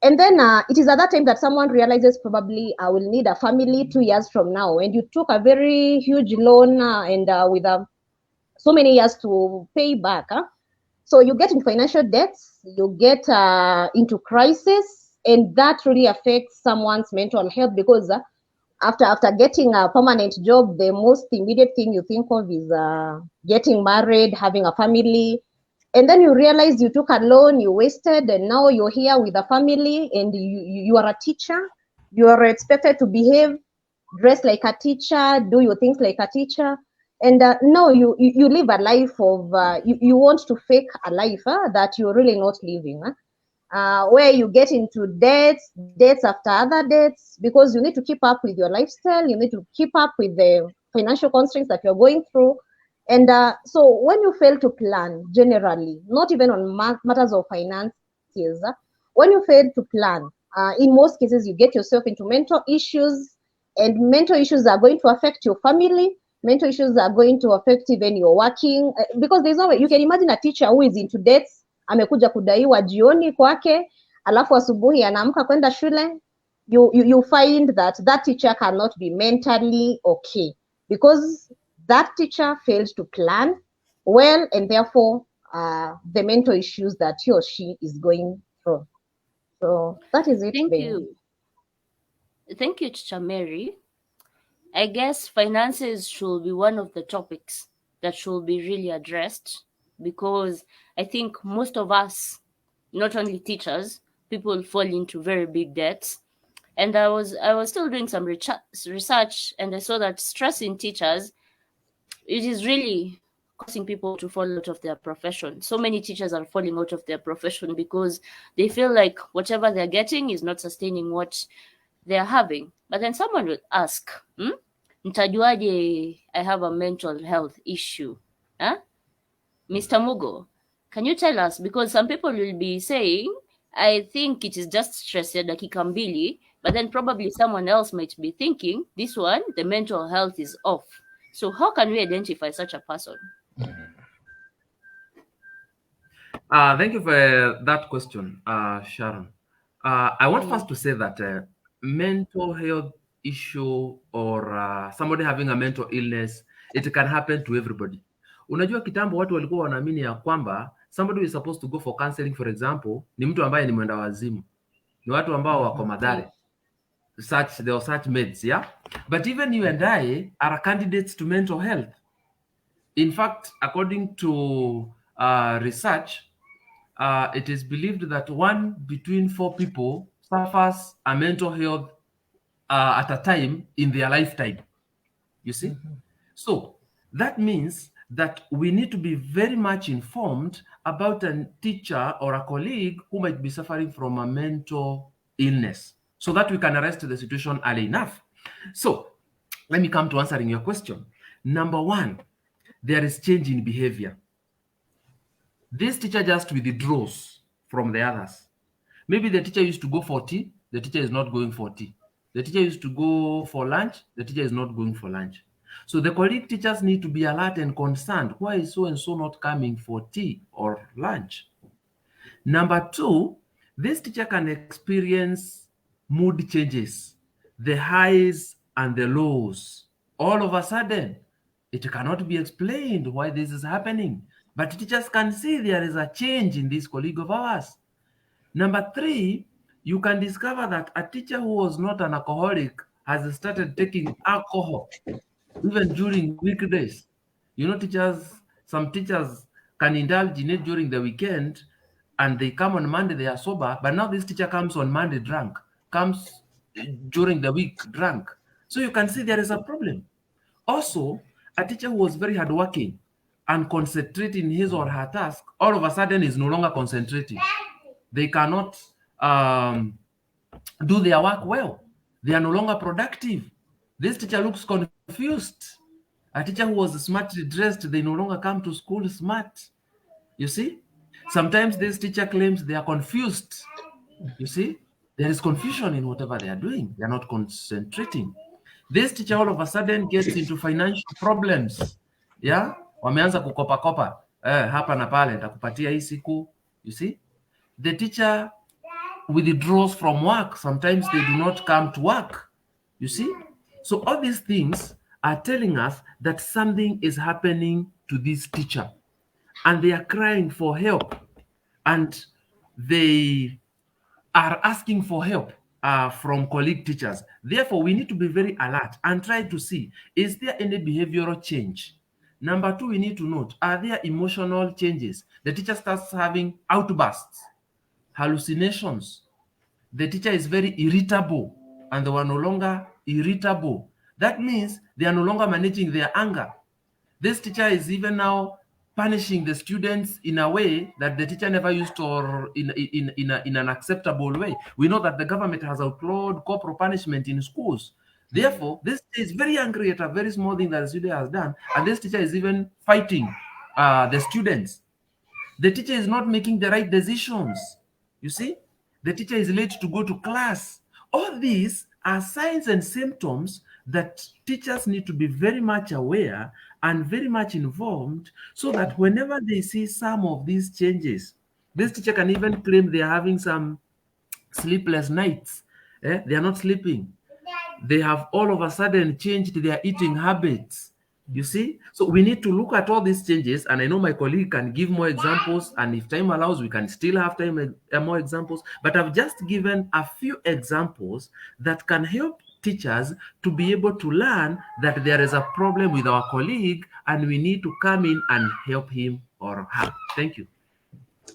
And then it is at that time that someone realizes, probably I will need a family 2 years from now. And you took a very huge loan and with so many years to pay back. So you get in financial debts, you get into crisis, and that really affects someone's mental health, because after getting a permanent job, the most immediate thing you think of is getting married, having a family. And then you realize you took a loan, you wasted, and now you're here with a family, and you are a teacher. You are expected to behave, dress like a teacher, do your things like a teacher. And no, you live a life of, you want to fake a life that you're really not living, where you get into debts after other debts, because you need to keep up with your lifestyle, you need to keep up with the financial constraints that you're going through. And so when you fail to plan, generally, not even on matters of finances, when you fail to plan, in most cases, you get yourself into mental issues, and mental issues are going to affect your family. Mental issues are going to affect even your working, because there's no way. You can imagine a teacher who is into debts, amekuja kudaiwa jioni kwake, alafu asubuhi anaamka kwenda shule, you find that that teacher cannot be mentally okay because that teacher failed to plan well, and therefore the mental issues that he or she is going through. So that is it, Thank Ben. you. Thank you, Teacher Mary. I guess finances should be one of the topics that should be really addressed because I think most of us, not only teachers, people fall into very big debts. And I was still doing some research, and I saw that stress in teachers, it is really causing people to fall out of their profession. So many teachers are falling out of their profession because they feel like whatever they're getting is not sustaining what they're having. But then someone will ask, Ntajuaje I have a mental health issue? Huh? Mr. Mugo, can you tell us? Because some people will be saying, I think it is just stress ya dakika mbili, but then probably someone else might be thinking, this one, the mental health is off. So how can we identify such a person? Thank you for that question, Sharon. I want first to say that mental health issue or somebody having a mental illness, it can happen to everybody. Unajua kitambo watu walikuwa wanaamini ya kwamba somebody who is supposed to go for counseling, for example, ni mtu ambaye ni mwenda wazimu, ni watu ambao wako madhare. There are such meds, yeah? But even you and I are candidates to mental health. In fact, according to research, it is believed that 1 between 4 people suffers a mental health at a time in their lifetime. You see? So that means that we need to be very much informed about a teacher or a colleague who might be suffering from a mental illness so that we can arrest the situation early enough. So let me come to answering your question. Number 1, there is change in behavior. This teacher just withdraws from the others. Maybe the teacher used to go for tea, the teacher is not going for tea. The teacher used to go for lunch, the teacher is not going for lunch. So the colleague teachers need to be alert and concerned. Why is so and so not coming for tea or lunch? Number 2, this teacher can experience mood changes, the highs and the lows. All of a sudden, it cannot be explained why this is happening, but teachers can see there is a change in this colleague of ours. Number 3, you can discover that a teacher who was not an alcoholic has started taking alcohol even during weekdays. You know, some teachers can indulge in it during the weekend and they come on Monday, they are sober, but now this teacher comes on Monday drunk, comes during the week drunk. So you can see there is a problem. Also, a teacher who was very hardworking and concentrating his or her task, all of a sudden is no longer concentrating. They cannot do their work well. They are no longer productive. This teacher looks confused. A teacher who was smartly dressed, they no longer come to school smart. You see? Sometimes this teacher claims they are confused. You see? There is confusion in whatever they are doing. They are not concentrating. This teacher all of a sudden gets into financial problems. Yeah? Wameanza kukopa. Hapa na pale, nitakupatia hii siku. You see? The teacher withdraws from work. Sometimes they do not come to work. You see? So all these things are telling us that something is happening to this teacher and they are crying for help and they are asking for help from colleague teachers. Therefore, we need to be very alert and try to see, is there any behavioral change? Number 2, we need to note, are there emotional changes? The teacher starts having outbursts, hallucinations. The teacher is very irritable and they were no longer irritable. That means they are no longer managing their anger. This teacher is even now punishing the students in a way that the teacher never used to, or in an acceptable way. We know that the government has outlawed corporal punishment in schools. Therefore, this teacher is very angry at a very small thing that the student has done, and this teacher is even fighting the students. The teacher is not making the right decisions. You see, the teacher is late to go to class. All these are signs and symptoms that teachers need to be very much aware and very much involved so that whenever they see some of these changes, this teacher can even claim they are having some sleepless nights. They are not sleeping. They have all of a sudden changed their eating habits. You see? So we need to look at all these changes. And I know my colleague can give more examples. And if time allows, we can still have time more examples. But I've just given a few examples that can help teachers to be able to learn that there is a problem with our colleague and we need to come in and help him or her. Thank you.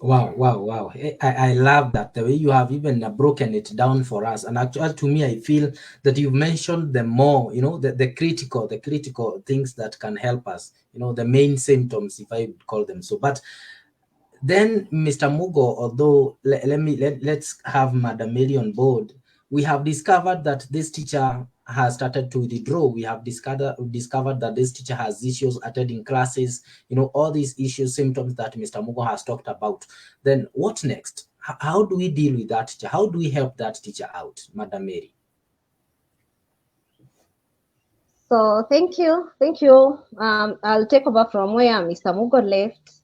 Wow, wow, wow. I love that, the way you have even broken it down for us. And actually, to me, I feel that you've mentioned the more, the critical things that can help us, the main symptoms, if I would call them so. But then, Mr. Mugo, although let's have Madam Mary on board. We have discovered that this teacher has started to withdraw. We have discovered that this teacher has issues attending classes, all these issues, symptoms that Mr. Mugo has talked about. Then what next? How do we deal with that teacher? How do we help that teacher out, Madam Mary? So thank you. I'll take over from where Mr. Mugo left.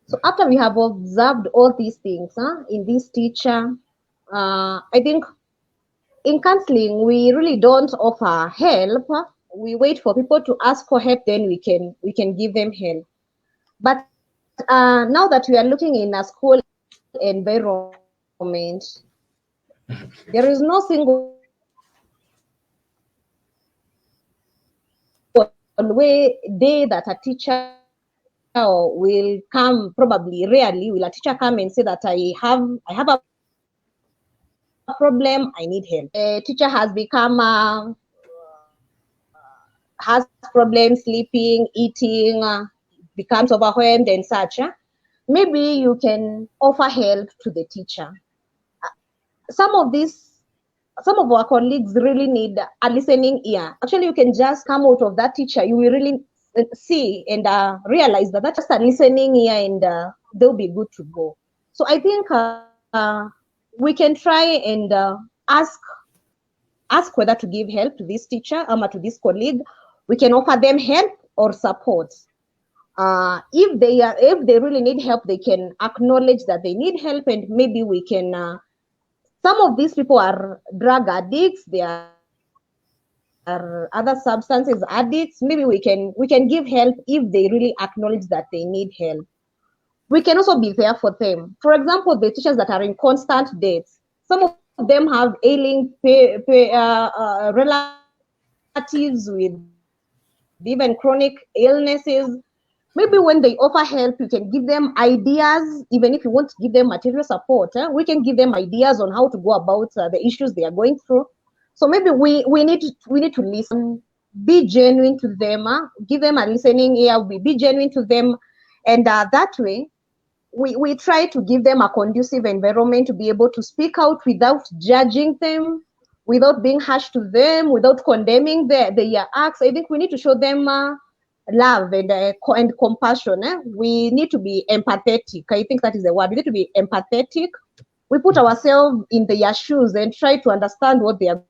So after we have observed all these things in this teacher, I think in counseling, we really don't offer help. We wait for people to ask for help, then we can give them help. But now that we are looking in a school environment, there is no single day that a teacher will come. Probably rarely will a teacher come and say that I have a problem, I need help. A teacher has become has problems sleeping, eating, becomes overwhelmed and such. Maybe you can offer help to the teacher. Some of our colleagues really need a listening ear. Actually, you can just come out of that teacher, you will really see and realize that that's just a listening ear, and they'll be good to go. So I think we can try and ask whether to give help to this teacher or to this colleague. We can offer them help or support. If they really need help, they can acknowledge that they need help, and maybe we can. Some of these people are drug addicts. They are other substances addicts. Maybe we can give help if they really acknowledge that they need help. We can also be there for them. For example, the teachers that are in constant dates, some of them have ailing relatives with even chronic illnesses. Maybe when they offer help, you can give them ideas. Even if you won't give them material support, we can give them ideas on how to go about the issues they are going through. So maybe we need to listen, be genuine to them, give them a listening ear, be genuine to them, and that way we try to give them a conducive environment to be able to speak out without judging them, without being harsh to them, without condemning their acts. I think we need to show them love and compassion. We need to be empathetic. I think that is the word. We need to be empathetic. We put ourselves in their shoes and try to understand what they are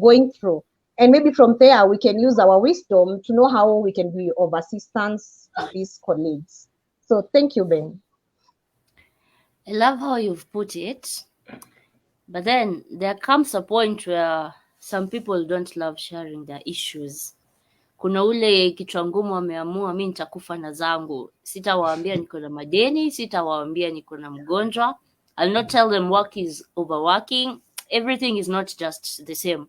going through. And maybe from there, we can use our wisdom to know how we can be of assistance to these colleagues. So thank you, Ben. I love how you've put it. But then there comes a point where some people don't love sharing their issues. Kuna ule kichwa ngumu ameamua mi nitakufa na zangu. Sitawaambia niko na madeni, sitawaambia niko na mgonjwa. I'll not tell them work is overworking. Everything is not just the same.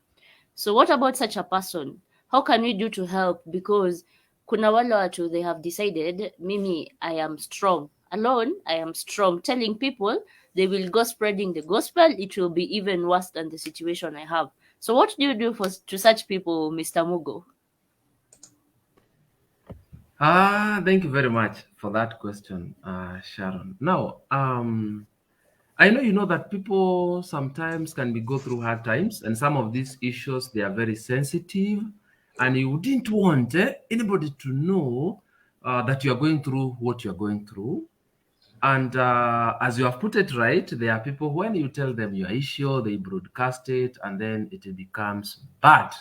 So what about such a person? How can we do to help? Because kuna wale watu, they have decided, mimi, I am strong. Alone, I am strong. Telling people, they will go spreading the gospel. It will be even worse than the situation I have. So what do you do to such people, Mr. Mugo? Thank you very much for that question, Sharon. Now, I know you know that people sometimes can go through hard times, and some of these issues, they are very sensitive, and you didn't want anybody to know that you are going through what you are going through. And as you have put it right, there are people, when you tell them your issue, they broadcast it, and then it becomes bad.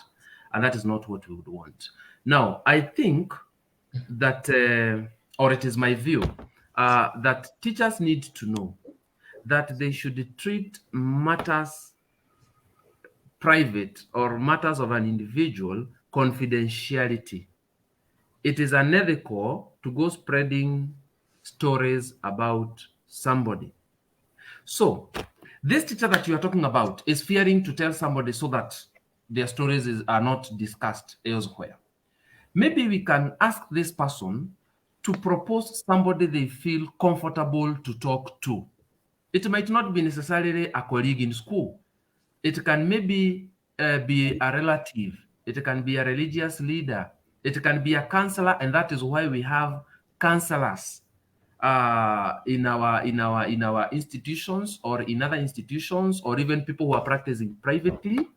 And that is not what we would want. Now, I think that, or it is my view, that teachers need to know that they should treat matters private or matters of an individual confidentiality. It is unethical to go spreading stories about somebody. So, this teacher that you are talking about is fearing to tell somebody so that their stories are not discussed elsewhere. Maybe we can ask this person to propose somebody they feel comfortable to talk to. It might not be necessarily a colleague in school. It can maybe be a relative. It can be a religious leader. It can be a counselor, and that is why we have counselors in our institutions or in other institutions, or even people who are practicing privately.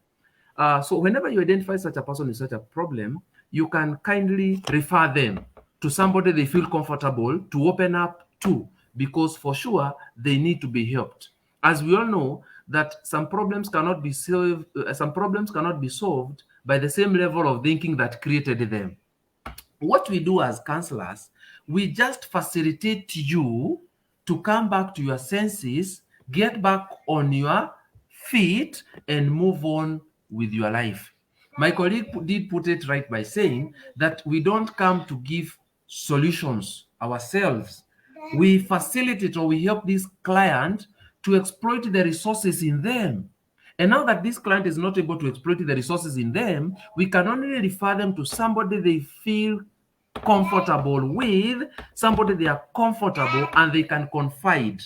So whenever you identify such a person with such a problem, you can kindly refer them to somebody they feel comfortable to open up to, because for sure they need to be helped. As we all know that some problems cannot be solved by the same level of thinking that created them. What we do as counselors, we just facilitate you to come back to your senses, get back on your feet, and move on with your life. My colleague did put it right by saying that we don't come to give solutions ourselves. We facilitate or we help this client to exploit the resources in them. And now that this client is not able to exploit the resources in them, we can only refer them to somebody they feel comfortable with, somebody they are comfortable and they can confide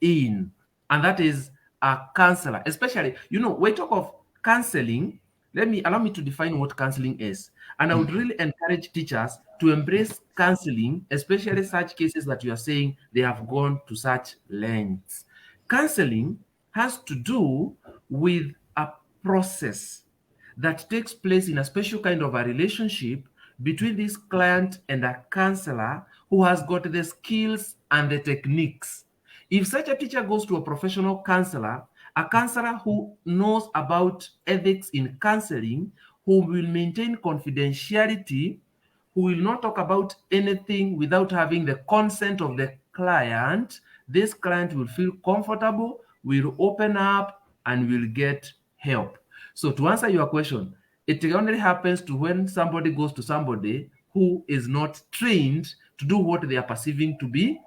in. And that is a counselor. Especially, we talk of counseling. Allow me to define what counseling is. And I would really encourage teachers to embrace counseling, especially such cases that you are saying they have gone to such lengths. Counseling has to do with a process that takes place in a special kind of a relationship between this client and a counselor who has got the skills and the techniques. If such a teacher goes to a professional counselor, a counselor who knows about ethics in counseling, who will maintain confidentiality, who will not talk about anything without having the consent of the client, this client will feel comfortable, will open up, and will get help. So to answer your question, it only happens to when somebody goes to somebody who is not trained to do what they are perceiving to be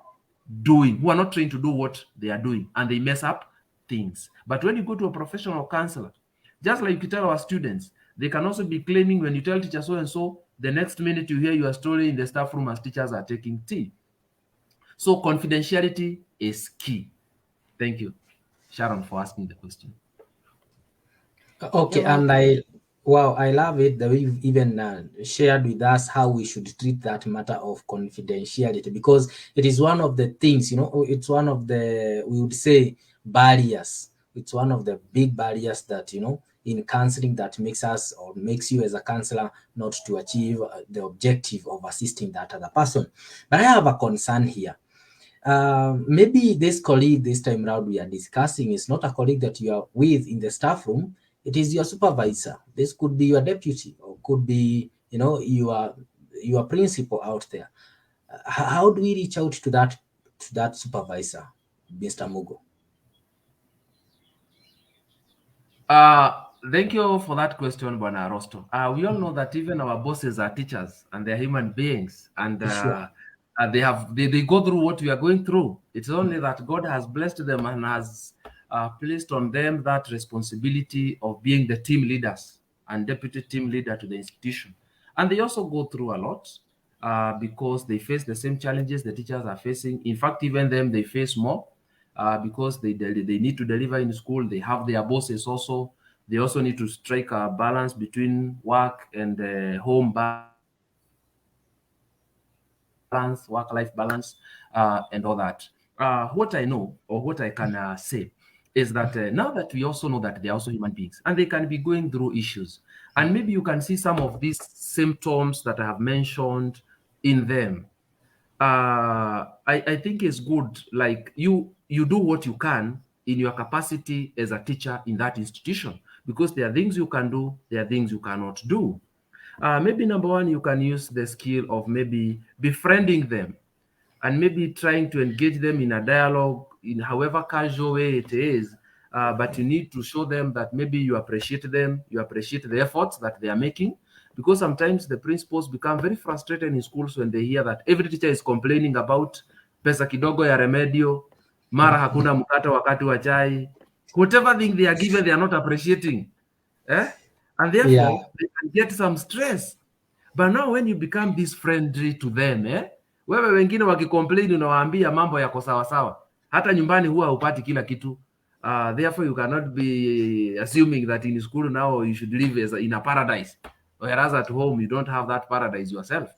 doing, who are not trained to do what they are doing, and they mess up things. But when you go to a professional counselor, just like you tell our students, they can also be claiming when you tell teacher so and so, the next minute you hear your story in the staff room as teachers are taking tea. So confidentiality is key. Thank you, Sharon, for asking the question. Okay, You're and welcome. I love it that we've even shared with us how we should treat that matter of confidentiality, because it is one of the things, it's one of the, we would say, barriers. It's one of the big barriers that, in counseling, that makes us or makes you as a counselor not to achieve the objective of assisting that other person. But I have a concern here. Maybe this colleague this time around we are discussing is not a colleague that you are with in the staff room. It is your supervisor. This could be your deputy, or could be, your principal out there. How do we reach out to that supervisor, Mr. Mugo? Thank you for that question, Bwana Rosto. We all know that even our bosses are teachers and they're human beings, and Sure. they go through what we are going through. It's only that God has blessed them and has placed on them that responsibility of being the team leaders and deputy team leader to the institution. And they also go through a lot because they face the same challenges the teachers are facing. In fact, even them, they face more because they need to deliver in school. They have their bosses also. They also need to strike a balance between work and home balance, work-life balance, and all that. What I know, or what I can say, is that now that we also know that they're also human beings and they can be going through issues, and maybe you can see some of these symptoms that I have mentioned in them. I think it's good, like you do what you can in your capacity as a teacher in that institution, because there are things you can do, there are things you cannot do. Maybe number one, you can use the skill of maybe befriending them and maybe trying to engage them in a dialogue in however casual way it is, but you need to show them that maybe you appreciate them, you appreciate the efforts that they are making, because sometimes the principals become very frustrated in schools when they hear that every teacher is complaining about pesa kidogo ya remedio, mara hakuna mkate wakati wa chai, whatever thing they are given they are not appreciating, and therefore they can get some stress. But now when you become this friendly to them, wewe wengine wakicomplain unawaambia mambo yako sawa sawa, hata nyumbani huwa hupati kila kitu. Therefore you cannot be assuming that in school now you should live as in a paradise, whereas at home you don't have that paradise yourself.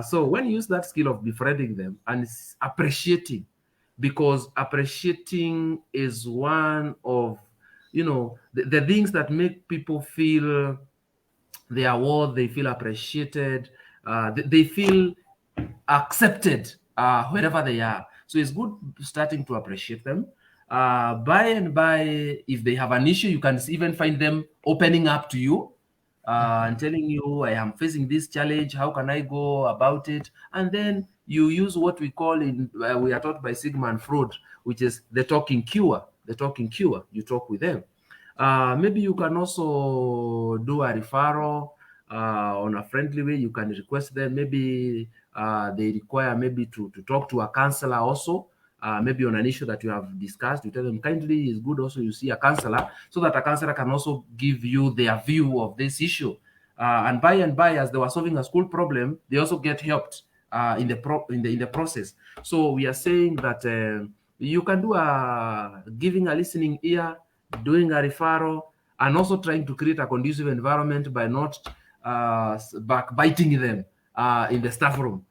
So when you use that skill of befriending them and appreciating, because appreciating is one of, you know, the things that make people feel their worth, they feel appreciated, they feel accepted wherever they are. So it's good starting to appreciate them. By and by, if they have an issue, you can even find them opening up to you and telling you, I am facing this challenge, how can I go about it? And then you use what we call we are taught by Sigmund Freud, which is the talking cure. The talking cure, you talk with them. Maybe you can also do a referral on a friendly way. You can request them. Maybe they require maybe to talk to a counselor also. Maybe on an issue that you have discussed, you tell them kindly it's good also you see a counselor, so that a counselor can also give you their view of this issue. And by, as they were solving a school problem, they also get helped in the process. So we are saying that you can do giving a listening ear, doing a referral, and also trying to create a conducive environment by not backbiting them in the staff room.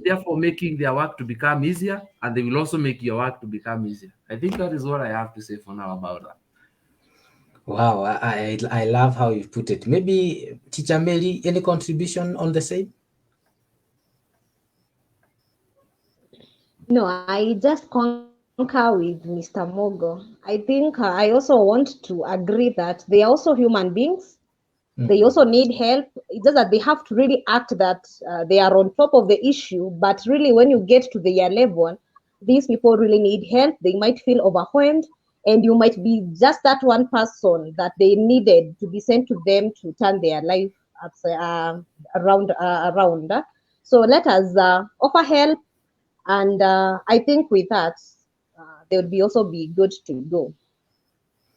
Therefore making their work to become easier, and they will also make your work to become easier. I think that is what I have to say for now about that. Wow, I love how you put it. Maybe Teacher Mary, any contribution on the same? No, I just concur with Mr. Mogo. I think I also want to agree that they are also human beings. They also need help. It's just that they have to really act that they are on top of the issue. But really, when you get to their level, these people really need help. They might feel overwhelmed, and you might be just that one person that they needed to be sent to them to turn their life around. So let us offer help, and I think with that, they would also be good to go.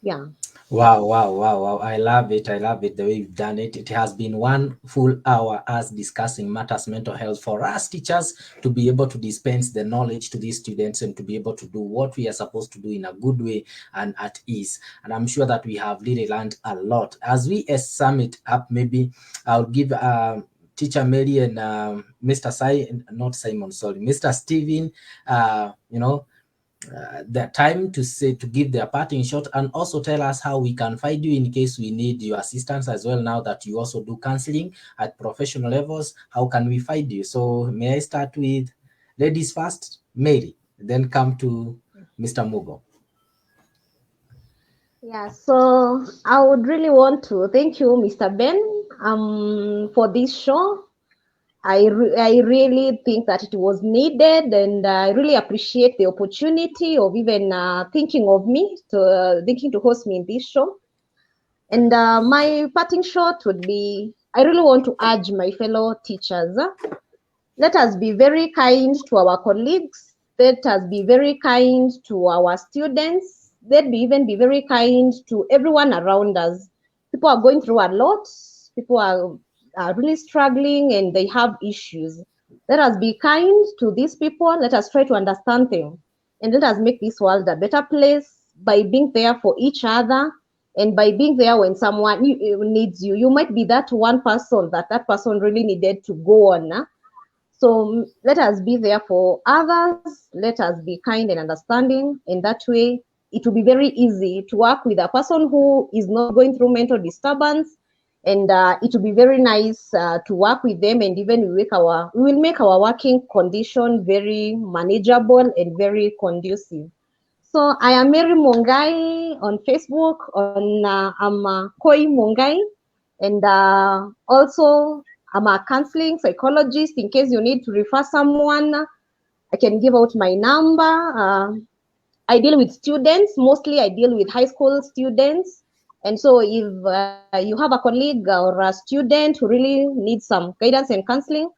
Yeah. Wow. I love it. The way you've done it. It has been one full hour us discussing matters mental health for us teachers to be able to dispense the knowledge to these students and to be able to do what we are supposed to do in a good way and at ease. And I'm sure that we have really learned a lot. As we sum it up, maybe I'll give Teacher Mary and Mr. Steven, the time to give their parting shot, and also tell us how we can find you in case we need your assistance as well. Now that you also do counseling at professional levels, how can we find you? So may I start with ladies first, Mary, then come to Mr. Mugo. Yeah, so I would really want to thank you, Mr. Ben, for this show. I really think that it was needed, and I really appreciate the opportunity of even thinking of me, thinking to host me in this show. And my parting shot would be, I really want to urge my fellow teachers, let us be very kind to our colleagues. Let us be very kind to our students. Let me even be very kind to everyone around us. People are going through a lot. People are really struggling and they have issues. Let us be kind to these people. Let us try to understand them. And let us make this world a better place by being there for each other and by being there when someone needs you. You might be that one person that person really needed to go on. So let us be there for others. Let us be kind and understanding. In that way, it will be very easy to work with a person who is not going through mental disturbance. And it will be very nice to work with them, and even we will make our working condition very manageable and very conducive. So I am Mary Mungai on Facebook. I'm Koi Mungai, and also I'm a counseling psychologist. In case you need to refer someone, I can give out my number. I deal with students. Mostly I deal with high school students. And so if you have a colleague or a student who really needs some guidance and counseling,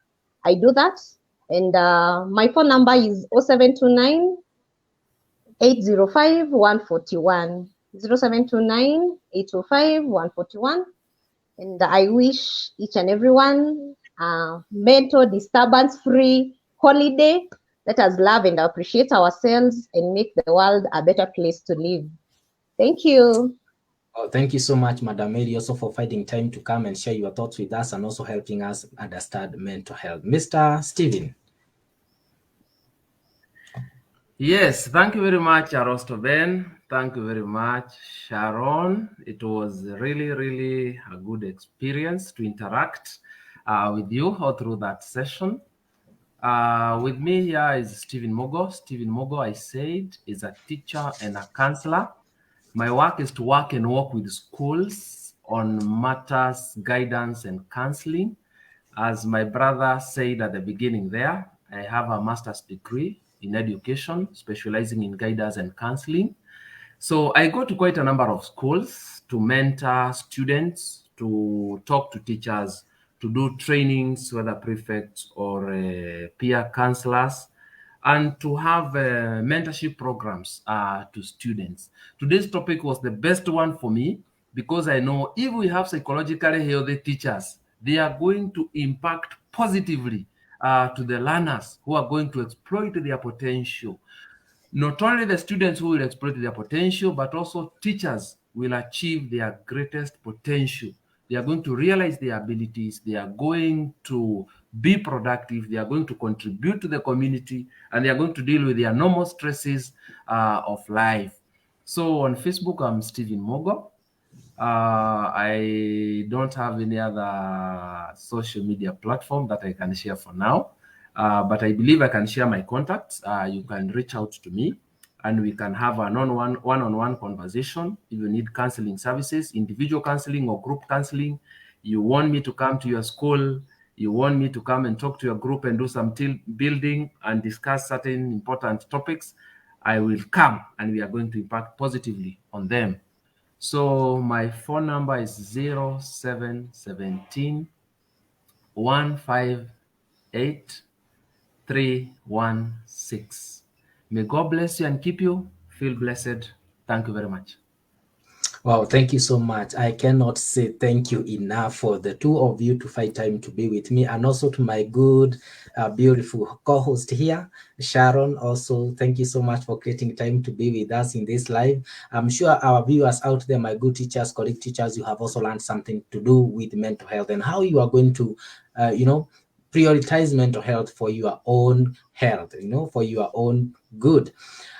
I do that. And my phone number is 0729 805 141. 0729 805 141. And I wish each and everyone a mental disturbance free holiday. Let us love and appreciate ourselves and make the world a better place to live. Thank you. Oh, thank you so much, Madam Mary, also for finding time to come and share your thoughts with us and also helping us understand mental health. Mr. Stephen. Yes, thank you very much, Arosto Ben. Thank you very much, Sharon. It was really a good experience to interact with you all through that session. With me here is Stephen Mogo. Stephen Mogo, I said, is a teacher and a counselor. My work is to work and work with schools on matters, guidance, and counseling. As my brother said at the beginning there, I have a master's degree in education, specializing in guidance and counseling. So I go to quite a number of schools to mentor students, to talk to teachers, to do trainings, whether prefects or peer counselors, and to have mentorship programs to students. Today's topic was the best one for me because I know if we have psychologically healthy teachers, they are going to impact positively to the learners who are going to exploit their potential. Not only the students who will exploit their potential, but also teachers will achieve their greatest potential. They are going to realize their abilities. They are going to be productive. They are going to contribute to the community, and they are going to deal with their normal stresses of life. So on Facebook, I'm Stephen Mogo. I don't have any other social media platform that I can share for now. But I believe I can share my contacts. You can reach out to me and we can have an one-on-one conversation. If you need counseling services, individual counseling or group counseling, you want me to come to your school, you want me to come and talk to your group and do some team building and discuss certain important topics, I will come and we are going to impact positively on them. So my phone number is 0717 158 316. May God bless you and keep you. Feel blessed. Thank you very much. Wow, thank you so much. I cannot say thank you enough for the two of you to find time to be with me, and also to my good, beautiful co-host here, Sharon. Also, thank you so much for creating time to be with us in this live. I'm sure our viewers out there, my good teachers, colleague teachers, you have also learned something to do with mental health and how you are going to, prioritize mental health for your own health, for your own good.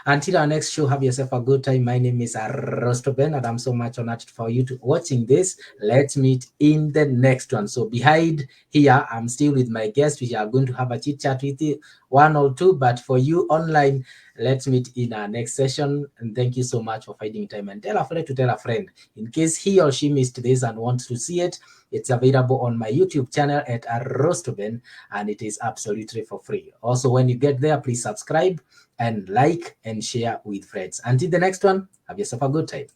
Until our next show, have yourself a good time. My name is Rosto Ben, and I'm so much honored for you to watching this. Let's meet in the next one. So behind here, I'm still with my guest. We are going to have a chit chat with you, one or two. But for you online, let's meet in our next session. And thank you so much for finding time. And tell a friend to tell a friend in case he or she missed this and wants to see it. It's available on my YouTube channel at Rostoben, and it is absolutely for free. Also, when you get there, please subscribe and like and share with friends. Until the next one, have yourself a good time.